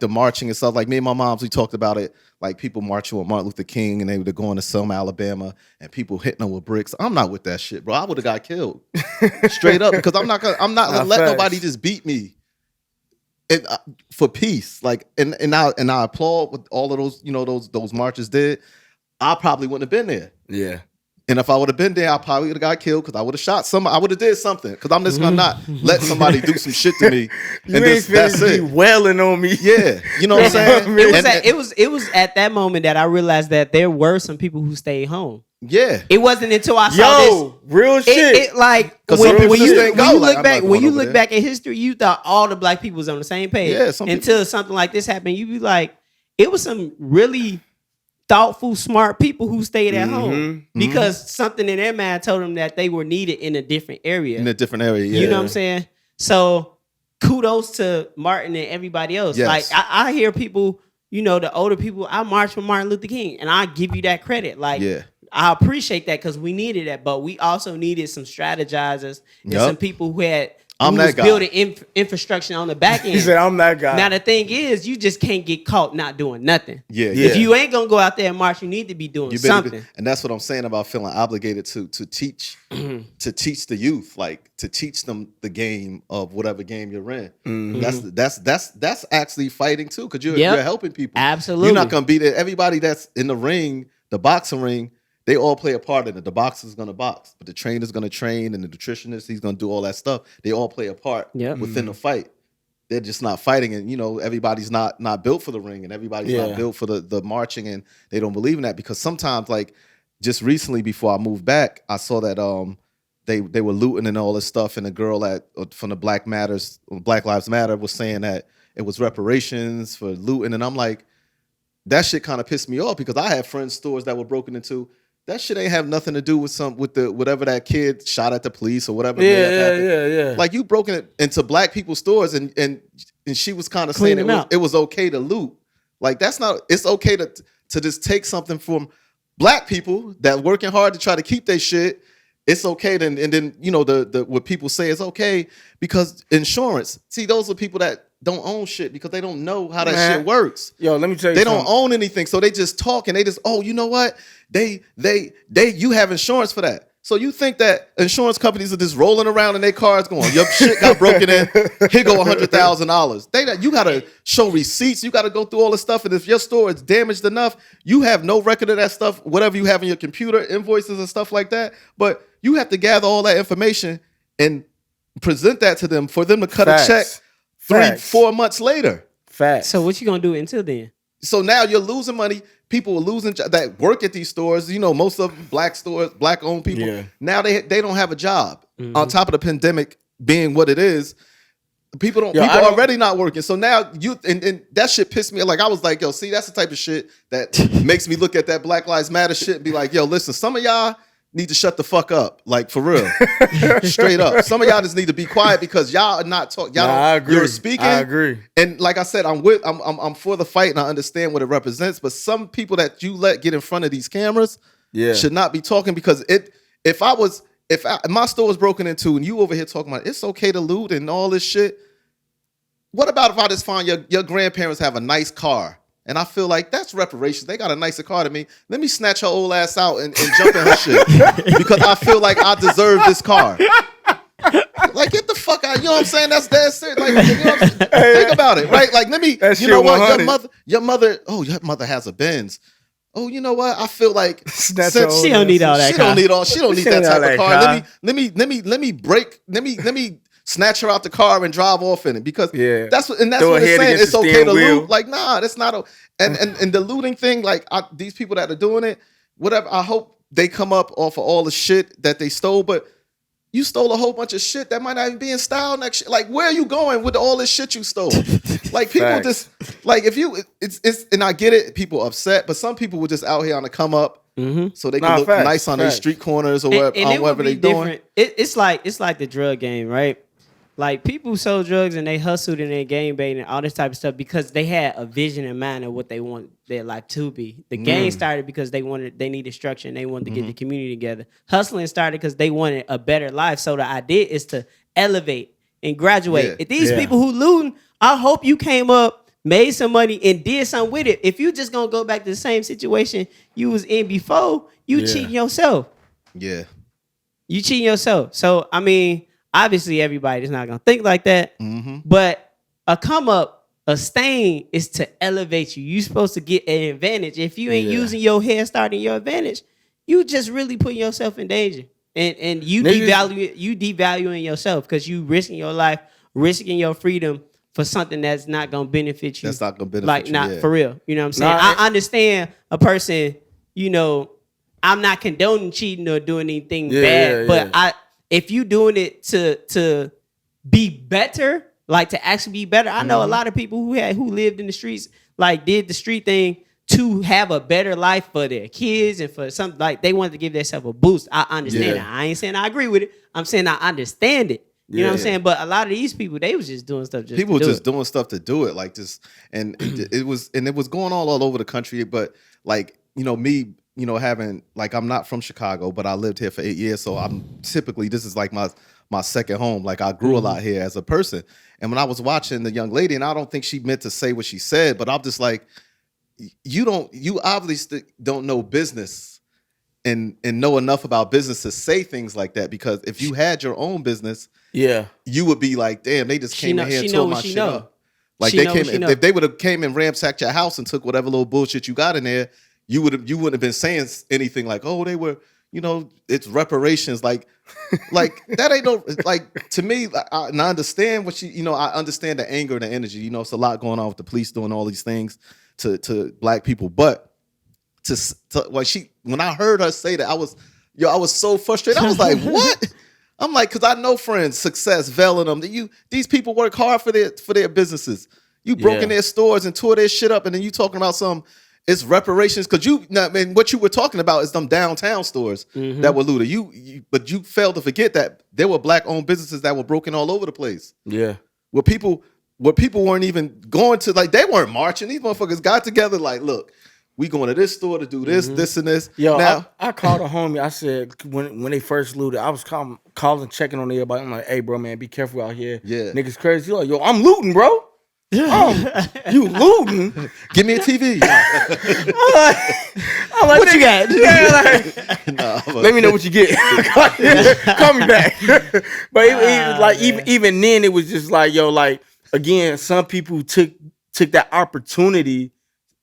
the marching and stuff. Like me and my moms, we talked about it. Like people marching with Martin Luther King, and they were going to Selma, Alabama, and people hitting them with bricks. I'm not with that shit, bro. I would have got killed straight up, because I'm not gonna let nobody just beat me. And for peace, like, and I applaud what all of those, you know, those marches did. I probably wouldn't have been there. Yeah. And if I would have been there, I probably would have got killed, because I would have shot somebody. I would have did something, because I'm just gonna not let somebody do some shit to me. You and ain't that's it. Wailing on me. Yeah, you know what I'm saying. It was at that moment that I realized that there were some people who stayed home. Yeah. It wasn't until I saw this real shit. It like when you look back at history, you thought all the black people was on the same page. Yeah. Until something like this happened, you be like, it was some really thoughtful, smart people who stayed at home because something in their mind told them that they were needed in a different area. You know what I'm saying? So kudos to Martin and everybody else. Yes. Like I hear people, you know, the older people, I marched with Martin Luther King, and I give you that credit. Like, I appreciate that, because we needed that, but we also needed some strategizers and some people who had building infrastructure on the back end. He said, I'm that guy. Now, the thing is, you just can't get caught not doing nothing. Yeah. If you ain't going to go out there and march, you need to be doing something. And that's what I'm saying about feeling obligated to teach to teach the youth, like to teach them the game of whatever game you're in. Mm-hmm. That's actually fighting too, because you're helping people. Absolutely. You're not going to be there. Everybody that's in the ring, the boxing ring, they all play a part in it. The boxer's going to box, but the trainer's going to train, and the nutritionist, he's going to do all that stuff. They all play a part within the fight. They're just not fighting, and you know, everybody's not built for the ring, and everybody's not built for the marching, and they don't believe in that, because sometimes, like just recently before I moved back, I saw that they were looting and all this stuff, and a girl from the Black Lives Matter was saying that it was reparations for looting, and I'm like, that shit kind of pissed me off, because I had friends' stores that were broken into. That shit ain't have nothing to do with whatever that kid shot at the police or whatever. Yeah. Like, you broken into black people's stores, and she was kind of saying it was okay to loot. Like, that's not. It's okay to just take something from black people that working hard to try to keep their shit. It's okay, and then you know the what people say is okay because insurance. See, those are people that don't own shit because they don't know how that shit works. Yo, let me tell you, they don't own anything, so they just talk, and they just, oh, you know what? You have insurance for that. So you think that insurance companies are just rolling around in their cars going, your shit got broken in, here go $100,000. You gotta show receipts, you gotta go through all this stuff, and if your store is damaged enough, you have no record of that stuff, whatever you have in your computer, invoices and stuff like that. But you have to gather all that information and present that to them for them to cut a check 3-4 months later. Facts. So what you gonna do until then? So now you're losing money. People are losing that work at these stores. You know, most of them, black stores, black-owned people. Yeah. Now they don't have a job. Mm-hmm. On top of the pandemic being what it is, people are already not working. So now and that shit pissed me. Like, I was like, yo, see, that's the type of shit that makes me look at that Black Lives Matter shit and be like, yo, listen, some of y'all need to shut the fuck up, like for real, straight up. Some of y'all just need to be quiet because y'all are not talking. I agree. You're speaking. I agree. And like I said, I'm for the fight and I understand what it represents. But some people that you let get in front of these cameras, should not be talking because if my store was broken into and you over here talking about it's okay to loot and all this shit. What about if I just find your grandparents have a nice car? And I feel like that's reparations. They got a nicer car than me. Let me snatch her old ass out and jump in her shit. Because I feel like I deserve this car. Like, get the fuck out. You know what I'm saying? That's it. Like, you know what I'm saying? Think about it, right? Like, let me, you know what? 100. Your mother has a Benz. Oh, you know what? I feel like she don't need all that. She don't need that type of car. Let me snatch her out the car and drive off in it because that's what it's saying. It's okay to loot. Like, nah, that's not. And the looting thing, like these people that are doing it, whatever. I hope they come up off of all the shit that they stole, but you stole a whole bunch of shit that might not even be in style next year. Like, where are you going with all this shit you stole? Like, people just like if you it's and I get it, people upset, but some people were just out here on the come up. So they can look nice on these street corners or whatever they doing. It's like the drug game, right? Like, people sold drugs and they hustled and they game baited and all this type of stuff because they had a vision in mind of what they want their life to be. The game started because they needed structure and they wanted to get the community together. Hustling started because they wanted a better life. So the idea is to elevate and graduate. Yeah. If these people who looting, I hope you came up, made some money, and did something with it. If you just gonna go back to the same situation you was in before, you cheating yourself. Yeah. You cheating yourself. So, I mean, obviously, everybody's not going to think like that. But a come up, a stain is to elevate you. You're supposed to get an advantage. If you ain't using your head start in your advantage, you just really putting yourself in danger. And you devaluing yourself because you risking your life, risking your freedom for something that's not going to benefit you. That's not going to benefit you. Not for real. You know what I'm saying? I understand a person, I'm not condoning cheating or doing anything bad, but if you doing it to be better, like to actually be better, I know a lot of people who lived in the streets, like did the street thing to have a better life for their kids and for something, like they wanted to give themselves a boost. I understand that. I ain't saying I agree with it. I'm saying I understand it. You know what I'm saying? But a lot of these people, they was just doing stuff doing stuff to do it, like just, and it was going on all over the country. But like, me. Having, like, I'm not from Chicago, but I lived here for 8 years. So I'm typically, this is like my second home. Like, I grew a lot here as a person. And when I was watching the young lady, and I don't think she meant to say what she said, but I'm just like, you obviously don't know business and know enough about business to say things like that. Because if you had your own business, you would be like, damn, they just came in here and tore my shit up. Like, if they would have came and ransacked your house and took whatever little bullshit you got in there, you wouldn't have been saying anything like, oh, they were, it's reparations. Like that ain't no, like, to me, I understand what I understand the anger and the energy. It's a lot going on with the police doing all these things to black people. But when I heard her say that, I was so frustrated. I was like, what? I'm like, because I know friends, Success, Vel, and them. These people work hard for their businesses. You broke in their stores and tore their shit up, and then you talking about it's reparations because what you were talking about is them downtown stores that were looted. But you failed to forget that there were black-owned businesses that were broken all over the place. Yeah, where people weren't even going to, like, they weren't marching. These motherfuckers got together like, look, we going to this store to do this, this, and this. Yo, now, I called a homie. I said when they first looted, I was calling, checking on everybody. I'm like, hey, bro, man, be careful out here. Yeah, niggas crazy. You're like, yo, I'm looting, bro. You looting? Give me a TV. I'm like, what you got? Let me know what you get. Call me back. But even then, it was just like, yo, like, again, some people took that opportunity,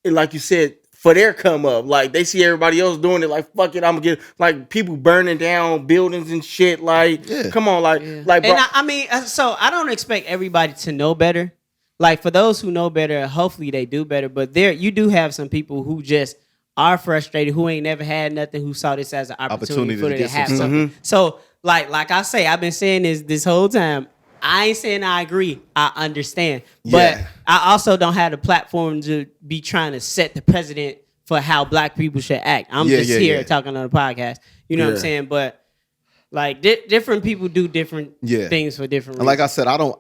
and like you said, for their come up. Like, they see everybody else doing it, like, fuck it, I'm gonna get, like, people burning down buildings and shit. Like, come on, like, bro. And I mean, so I don't expect everybody to know better. Like, for those who know better, hopefully they do better. But you do have some people who just are frustrated, who ain't never had nothing, who saw this as an opportunity for them to have something. So, like I say, I've been saying this whole time. I ain't saying I agree. I understand. But I also don't have the platform to be trying to set the precedent for how black people should act. I'm just here talking on the podcast. You know what I'm saying? But like different people do different things for different reasons. And like I said, I don't.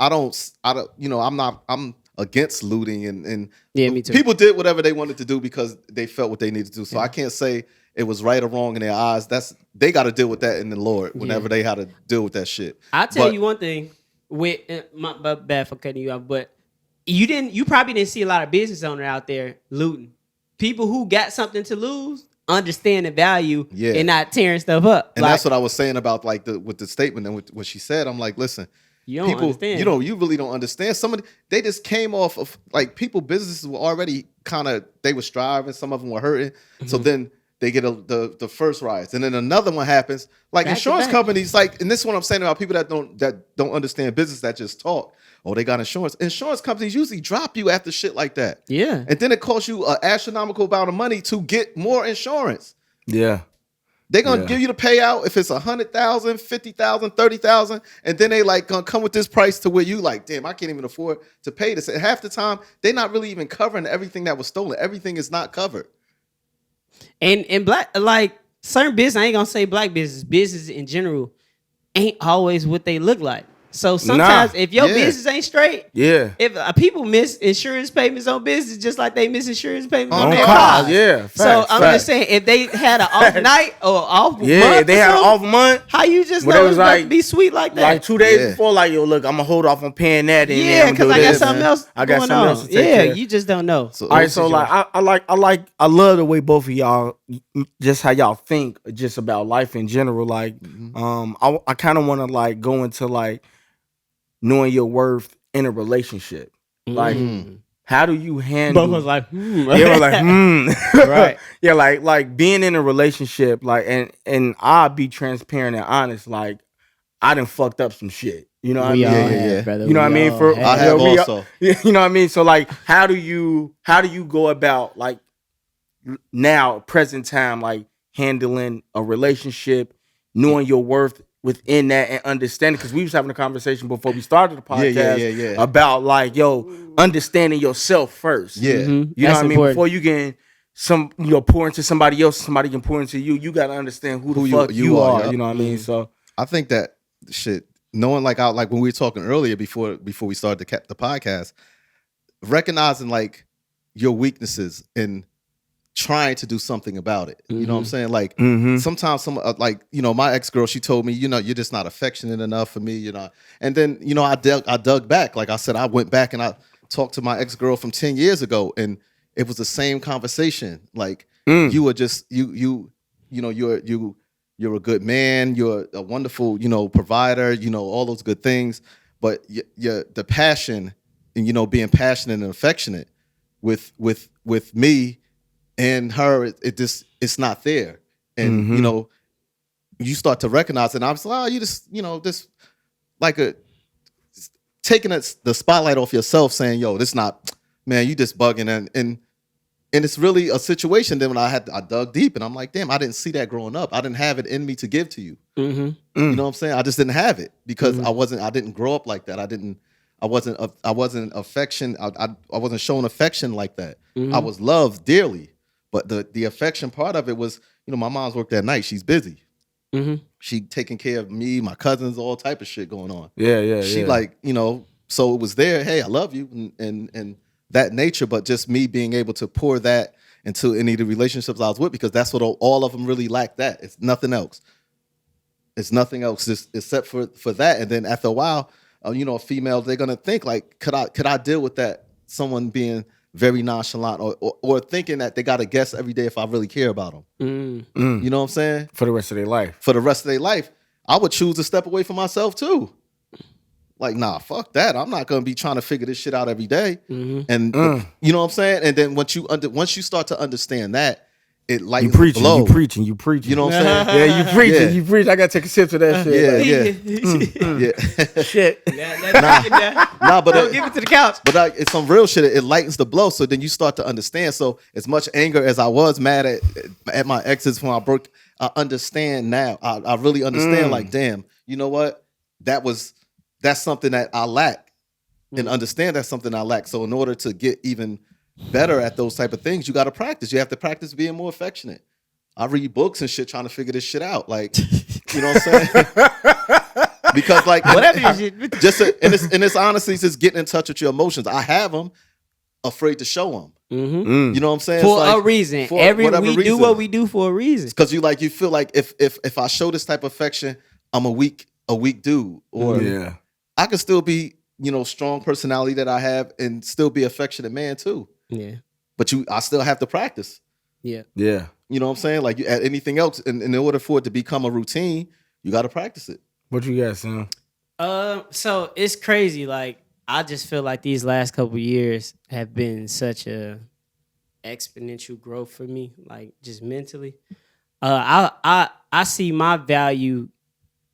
You know, I'm against looting and me too. People did whatever they wanted to do because they felt what they needed to do. So I can't say it was right or wrong in their eyes. They got to deal with that in the Lord whenever they had to deal with that shit. I'll tell you one thing. With my bad for cutting you off, but you probably didn't see a lot of business owner out there looting. People who got something to lose understand the value and not tearing stuff up. And that's what I was saying about like with the statement and with what she said. I'm like, listen, you don't understand. You really don't understand. They just came off of like businesses were already they were striving. Some of them were hurting. Mm-hmm. So then they get the first rise, and then another one happens. Like insurance companies, like, and this is what I'm saying about people that don't understand business, that just talk. Oh, they got insurance. Insurance companies usually drop you after shit like that. Yeah. And then it costs you an astronomical amount of money to get more insurance. Yeah. They're gonna give you the payout if it's 100,000, 50,000, 30,000, and then they like gonna come with this price to where you like, damn, I can't even afford to pay this. And half the time, they're not really even covering everything that was stolen. Everything is not covered. And black, like certain business, I ain't gonna say black business in general ain't always what they look like. So sometimes if your business ain't straight, if people miss insurance payments on business just like they miss insurance payments on their cars. Facts, so I'm just saying, if they had an off night or off month, if they had an off month, how you just know it's about to be sweet like that? Like 2 days before, like, yo, look, I'm gonna hold off on paying that. Because I got something else. I got something else to take care. You just don't know. So, all right, so like I love the way both of y'all, just how y'all think just about life in general. Like, I kind of want to like go into like knowing your worth in a relationship. Like, how do you handle? Both was like, right? Yeah, like being in a relationship, like, and I'll be transparent and honest. Like, I done fucked up some shit. You know what I mean? Brother, you know what I mean? I have also. You know what I mean? So like, how do you go about like now, present time, like handling a relationship, knowing your worth within that and understanding? Because we was having a conversation before we started the podcast about like, yo, understanding yourself first. Yeah. You know what I mean? Important. Before you can pour into somebody else, somebody can pour into you. You got to understand who the fuck you are. You know what I mean? So I think that shit, knowing like when we were talking earlier before we started the podcast, recognizing like your weaknesses and trying to do something about it. You know what I'm saying? Like sometimes like, you know, my ex-girl, she told me, you know, you're just not affectionate enough for me, you know. And then, you know, I dug back. Like I said, I went back and I talked to my ex-girl from 10 years ago, and it was the same conversation. Like you were just you know, you're a good man, you're a wonderful, you know, provider, you know, all those good things, but the passion and, you know, being passionate and affectionate with me and her, it's not there. And, you know, you start to recognize it. And I was like, oh, you just, you know, this like taking the spotlight off yourself, saying, yo, this not, man, you just bugging. And it's really a situation. Then when I dug deep and I'm like, damn, I didn't see that growing up. I didn't have it in me to give to you. You know what I'm saying? I just didn't have it because I didn't grow up like that. I wasn't affection. I wasn't showing affection like that. I was loved dearly. But the affection part of it was, you know, my mom's worked at night. She's busy. She taking care of me, my cousins, all type of shit going on. She like, you know, so it was there. Hey, I love you and that nature. But just me being able to pour that into any of the relationships I was with, because that's what all of them really lack. That it's nothing else. It's nothing else just except for that. And then after a while, you know, females, they're gonna think like, could I deal with that? Someone being very nonchalant or thinking that they got to guess every day if I really care about them. You know what I'm saying? For the rest of their life. For the rest of their life. I would choose to step away from myself too. Like, nah, fuck that. I'm not going to be trying to figure this shit out every day. And you know what I'm saying? And then once you start to understand that, it lightens the blow. You preaching. You know what I'm saying? Yeah, you preaching. You preach. I got to take a sip to that shit. Shit. Nah, but don't give it to the couch. But it's some real shit. It lightens the blow. So then you start to understand. So as much anger as I was mad at my exes when I broke, I understand now. I really understand. Like, damn, you know what? That's something that I lack, and understand that's something I lack. So in order to get even better at those type of things, you got to practice. You have to practice being more affectionate. I read books and shit trying to figure this shit out. Like, you know what I'm saying? Because like, whatever and it's honestly just getting in touch with your emotions. I have them, afraid to show them. Mm-hmm. You know what I'm saying? For a reason. We do what we do for a reason. Because you feel like if I show this type of affection, I'm a weak dude. Or I can still be, strong personality that I have and still be affectionate man too. Yeah. But I still have to practice. Yeah. You know what I'm saying? Like anything else, in order for it to become a routine, you got to practice it. What you got, Sam? So it's crazy. Like, I just feel like these last couple years have been such a exponential growth for me, like just mentally. I see my value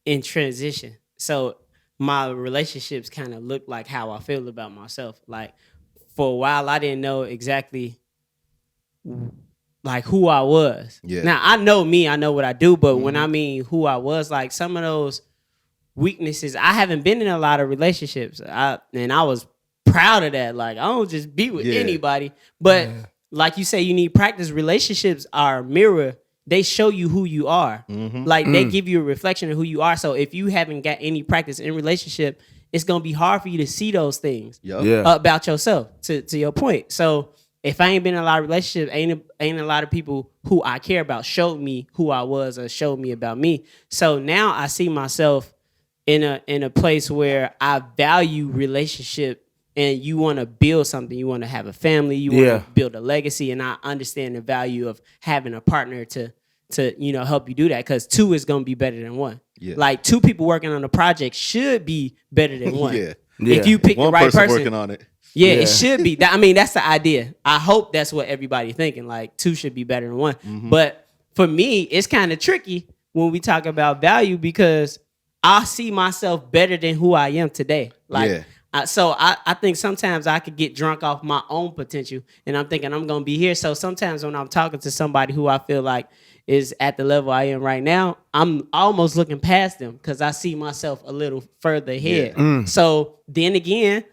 in transition. So my relationships kind of look like how I feel about myself. Like, for a while, I didn't know exactly like who I was. Yeah. Now I know me, I know what I do, but when I mean who I was, like some of those weaknesses, I haven't been in a lot of relationships. And I was proud of that. Like, I don't just be with anybody. But like you say, you need practice. Relationships are a mirror. They show you who you are. Like, they give you a reflection of who you are. So if you haven't got any practice in relationship, it's going to be hard for you to see those things about yourself, to your point. So if I ain't been in a lot of relationships, ain't a lot of people who I care about showed me who I was or showed me about me. So now I see myself in a place where I value relationship, and you want to build something. You want to have a family. You want to build a legacy. And I understand the value of having a partner to help you do that, because two is going to be better than one. Yeah. Like, two people working on a project should be better than one. If you pick the right person working on it. It should be. I mean, that's the idea. I hope that's what everybody's thinking. Like, two should be better than one. But for me, it's kind of tricky when we talk about value, because I see myself better than who I am today. Like, so I think sometimes I could get drunk off my own potential, and I'm thinking I'm going to be here. So sometimes when I'm talking to somebody who I feel like is at the level I am right now, I'm almost looking past them because I see myself a little further ahead. So then again,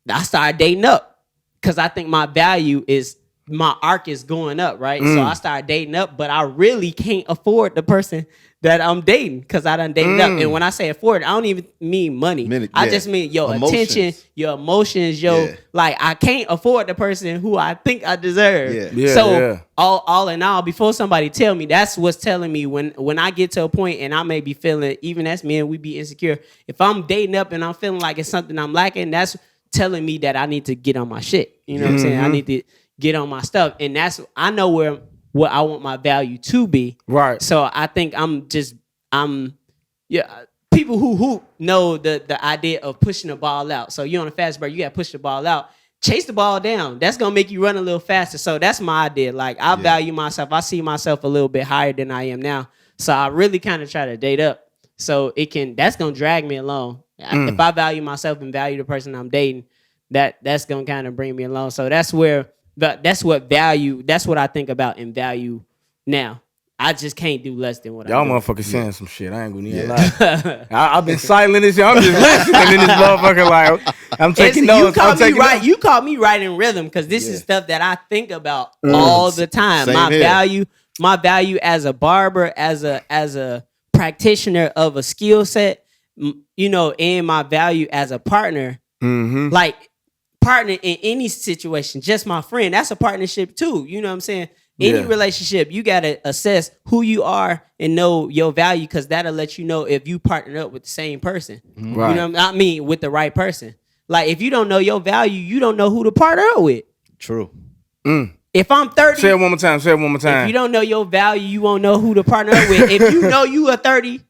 I started dating up because I think my value is, my arc is going up, right? So I started dating up, but I really can't afford the person that I'm dating because I done dated up. And when I say afford, I don't even mean money. I just mean your attention, your emotions, like, I can't afford the person who I think I deserve. All in all, before somebody tell me, that's what's telling me when I get to a point and I may be feeling, even as men, we be insecure. If I'm dating up and I'm feeling like it's something I'm lacking, that's telling me that I need to get on my shit. You know what I'm saying? I need to get on my stuff. And that's, I know what I want my value to be. Right. So I think people who know the idea of pushing the ball out. So you're on a fast break, you got to push the ball out. Chase the ball down. That's going to make you run a little faster. So that's my idea. Like, I value myself. I see myself a little bit higher than I am now. So I really kind of try to date up. So that's going to drag me along. If I value myself and value the person I'm dating, that's going to kind of bring me along. So that's what I think about in value now. I just can't do less than what y'all I do. Y'all motherfuckers saying some shit. I ain't gonna need a lie. I've been silent this year. I'm just listening in this motherfucker. Like, I'm taking notes. You caught me right in rhythm, because this is stuff that I think about all the time. My value as a barber, as a practitioner of a skill set, and my value as a partner. Like, partner in any situation, just my friend, that's a partnership too. You know what I'm saying? Any relationship, you got to assess who you are and know your value, because that'll let you know if you partner up with the same person. Right. You know what I mean? With the right person. Like, if you don't know your value, you don't know who to partner up with. True. If I'm 30... Say it one more time. If you don't know your value, you won't know who to partner up with. If you know you are 30,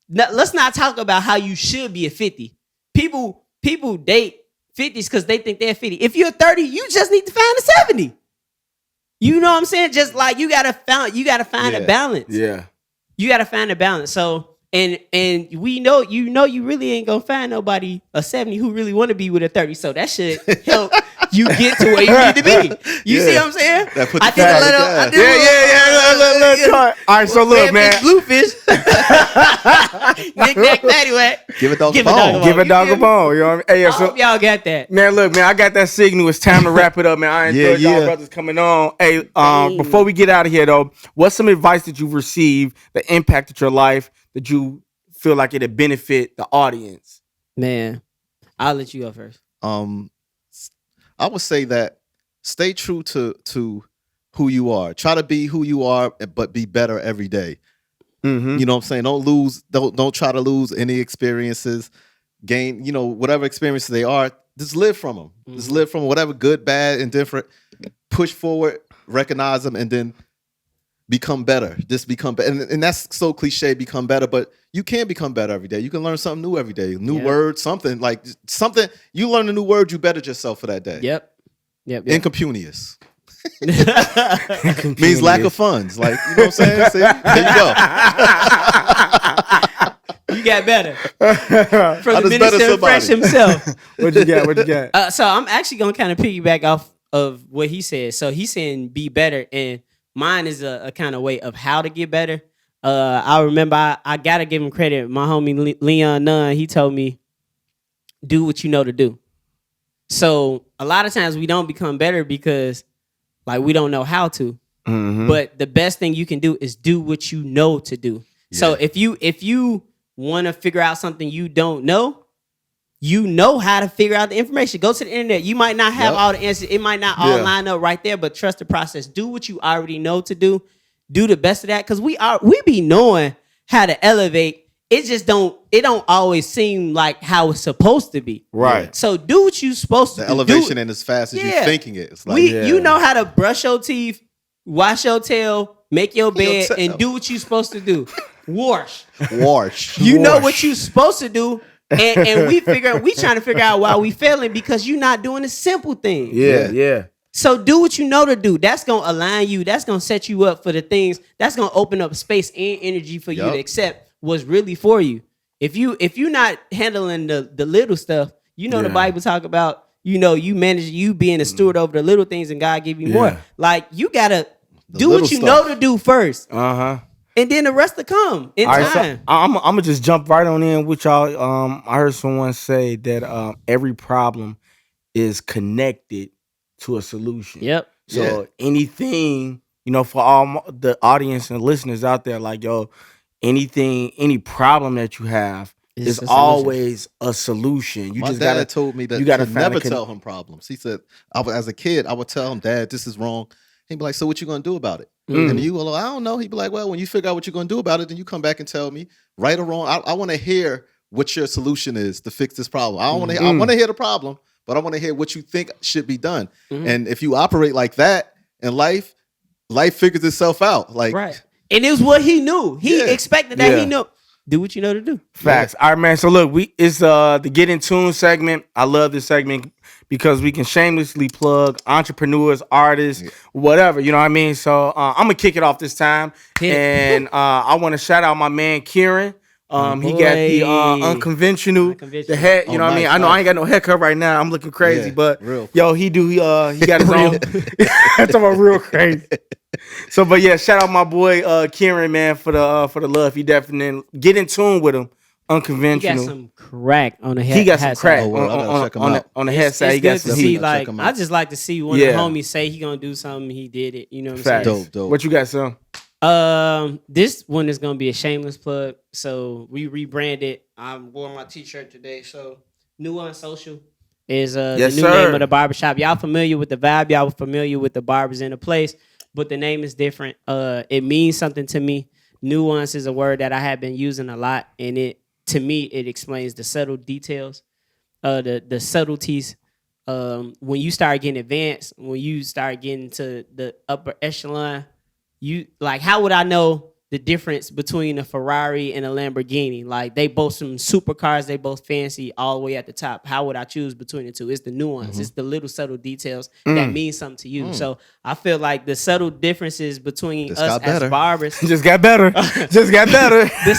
let's not talk about how you should be at 50. People date 50s because they think they're 50. If you're 30, you just need to find a 70. You know what I'm saying? Just like, you gotta find a balance. Yeah. You gotta find a balance. So and we know you really ain't gonna find nobody a 70 who really want to be with a 30. So that should help you get to where you need to be. You see what I'm saying? I did a little. Yeah. All right, so look, man. Bluefish. Knick-knack, paddywhack. Give a dog a bone. Give a dog a bone. You know what I mean? Hey, I hope y'all got that. Man, look, man, I got that signal. It's time to wrap it up, man. I enjoyed y'all brothers coming on. Hey, before we get out of here, though, what's some advice that you've received that impacted your life that you feel like it'd benefit the audience? Man, I'll let you go first. I would say that stay true to who you are. Try to be who you are, but be better every day. Mm-hmm. You know what I'm saying? Don't try to lose any experiences. Gain, whatever experiences they are, just live from them. Mm-hmm. Just live from whatever, good, bad, indifferent. Push forward, recognize them, and then become better. Just become better. And that's so cliche, become better, but you can become better every day. You can learn something new every day. New word, something. You learn a new word, you bettered yourself for that day. Yep. Impecunious. Means lack of funds. Like, you know what I'm saying? See? There you go. You got better. From the minister of fresh himself. What you got? So I'm actually going to kind of piggyback off of what he said. So he's saying be better, and mine is a kind of way of how to get better. I remember I got to give him credit. My homie Leon Nunn, he told me, do what you know to do. So a lot of times we don't become better because we don't know how to. Mm-hmm. But the best thing you can do is do what you know to do. Yeah. So if you want to figure out something you don't know, you know how to figure out the information. Go to the internet. You might not have all the answers. It might not all line up right there, but trust the process. Do what you already know to do. Do the best of that. Because we be knowing how to elevate. It don't always seem like how it's supposed to be. Right. So do what you're supposed to do. The elevation ain't as fast as you're thinking it. It's like, you know how to brush your teeth, wash your tail, make your bed, and do what you're supposed to do. Wash. You know what you're supposed to do. And we trying to figure out why we failing because you're not doing the simple things. Yeah. So do what you know to do. That's gonna align you. That's gonna set you up for the things. That's gonna open up space and energy for you to accept what's really for you. If you're not handling the little stuff, the Bible talk about, you manage, you being a steward over the little things, and God give you more. Like, you gotta do what you know to do first. Uh-huh. And then the rest will come in time. So I'm gonna just jump right on in with y'all. I heard someone say that every problem is connected to a solution. Yep. So anything, for all the audience and listeners out there, any problem that you have is always a solution. My dad told me that you gotta never tell him problems. He said, as a kid, I would tell him, Dad, this is wrong. He'd be like, so what you gonna do about it? And you go, I don't know. He'd be like, well, when you figure out what you're gonna do about it, then you come back and tell me, right or wrong. I want to hear what your solution is to fix this problem. I want to hear the problem, but I want to hear what you think should be done. Mm-hmm. And if you operate like that in life figures itself out. Right. And it was what he knew. He expected that. He knew. Do what you know to do. Facts. All right, man. So look, it's the Get in Tune segment. I love this segment because we can shamelessly plug entrepreneurs, artists, whatever. You know what I mean? So I'm gonna kick it off this time, and I want to shout out my man Kieran. He got the unconventional, the head. You know what I mean? I know I ain't got no haircut right now. I'm looking crazy, but yo, he got his own. That's all real crazy. So, but yeah, shout out my boy Kieran, man, for the love. He definitely get in tune with him. Unconventional. He got some crack on the head. He got some crack on the head side. He got some heat. I just like to see when the homies say he gonna do something, he did it. You know what I'm saying? Dope. What you got, son? This one is gonna be a shameless plug. So we rebranded. I'm wearing my t-shirt today. So Nuance Social is the new name of the barbershop. Y'all familiar with the vibe? Y'all familiar with the barbers in the place? But the name is different. It means something to me. Nuance is a word that I have been using a lot, and to me it explains the subtle details, the subtleties. When you start getting advanced, when you start getting to the upper echelon, how would I know the difference between a Ferrari and a Lamborghini? Like, they both some supercars, they both fancy all the way at the top. How would I choose between the two? It's the nuance. Mm-hmm. It's the little subtle details that mean something to you. So I feel like the subtle differences between us as barbers just got better. The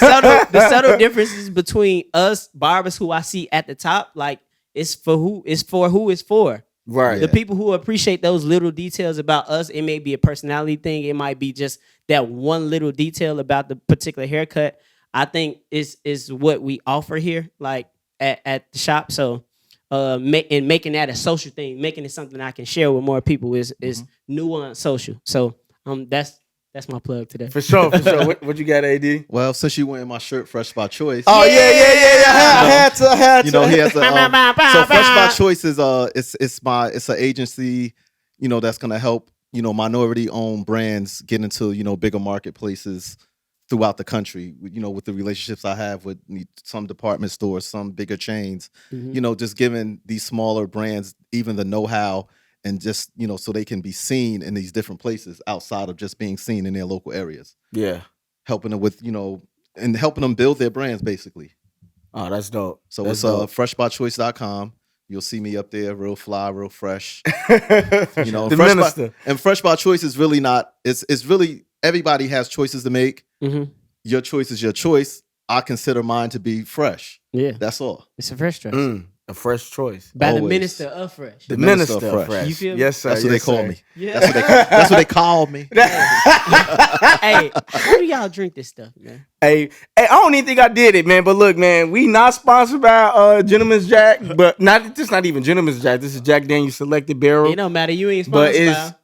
subtle differences between us barbers who I see at the top, like, it's for who it's for. Right. The people who appreciate those little details about us, it may be a personality thing. It might be just that one little detail about the particular haircut. I think is what we offer here, like at the shop. So, making that a social thing, making it something I can share with more people is nuanced social. So, that's my plug today. For sure. What you got, AD? Well, since you wearing my shirt, Fresh by Choice. Oh yeah. I had to. You know, he has a so Fresh by Choice is it's an agency, you know, that's gonna help, you know, minority owned brands get into, you know, bigger marketplaces throughout the country. You know, with the relationships I have with some department stores, some bigger chains, you know, just giving these smaller brands even the know-how and just, you know, so they can be seen in these different places outside of just being seen in their local areas. Yeah. Helping them with, you know, and helping them build their brands basically. Oh, that's dope. So that's it's freshbychoice.com. You'll see me up there, real fly, real fresh. You know, Fresh by Choice is really not, it's really, everybody has choices to make. Your choice is your choice. I consider mine to be fresh. Yeah. That's all. It's a fresh choice. A fresh choice. By the Minister of Fresh. The Minister of Fresh. You feel me? Yes, sir. That's what they call me. Yeah. That's what they call me. Hey, how do y'all drink this stuff, man? Hey, I don't even think I did it, man. But look, man, we not sponsored by Gentleman's Jack, but not even Gentleman's Jack. This is Jack Daniel's Selected Barrel. It don't matter. You ain't sponsored by.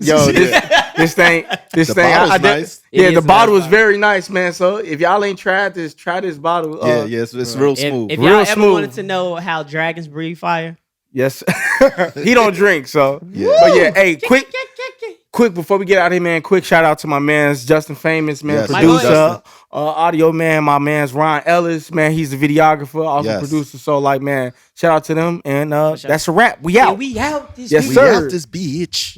This thing. Nice. The bottle is very nice, man. So if y'all ain't tried this, try this bottle. It's real smooth. If y'all ever wanted to know how dragons breathe fire, yes, he don't drink, so yeah. But yeah, hey, quick before we get out of here, man. Quick shout out to my man's Justin Famous, man, producer, audio man. My man's Ron Ellis, man. He's the videographer, also producer. So like, man, shout out to them, and that's a wrap. We out. we out. Yes, sir. We out this bitch.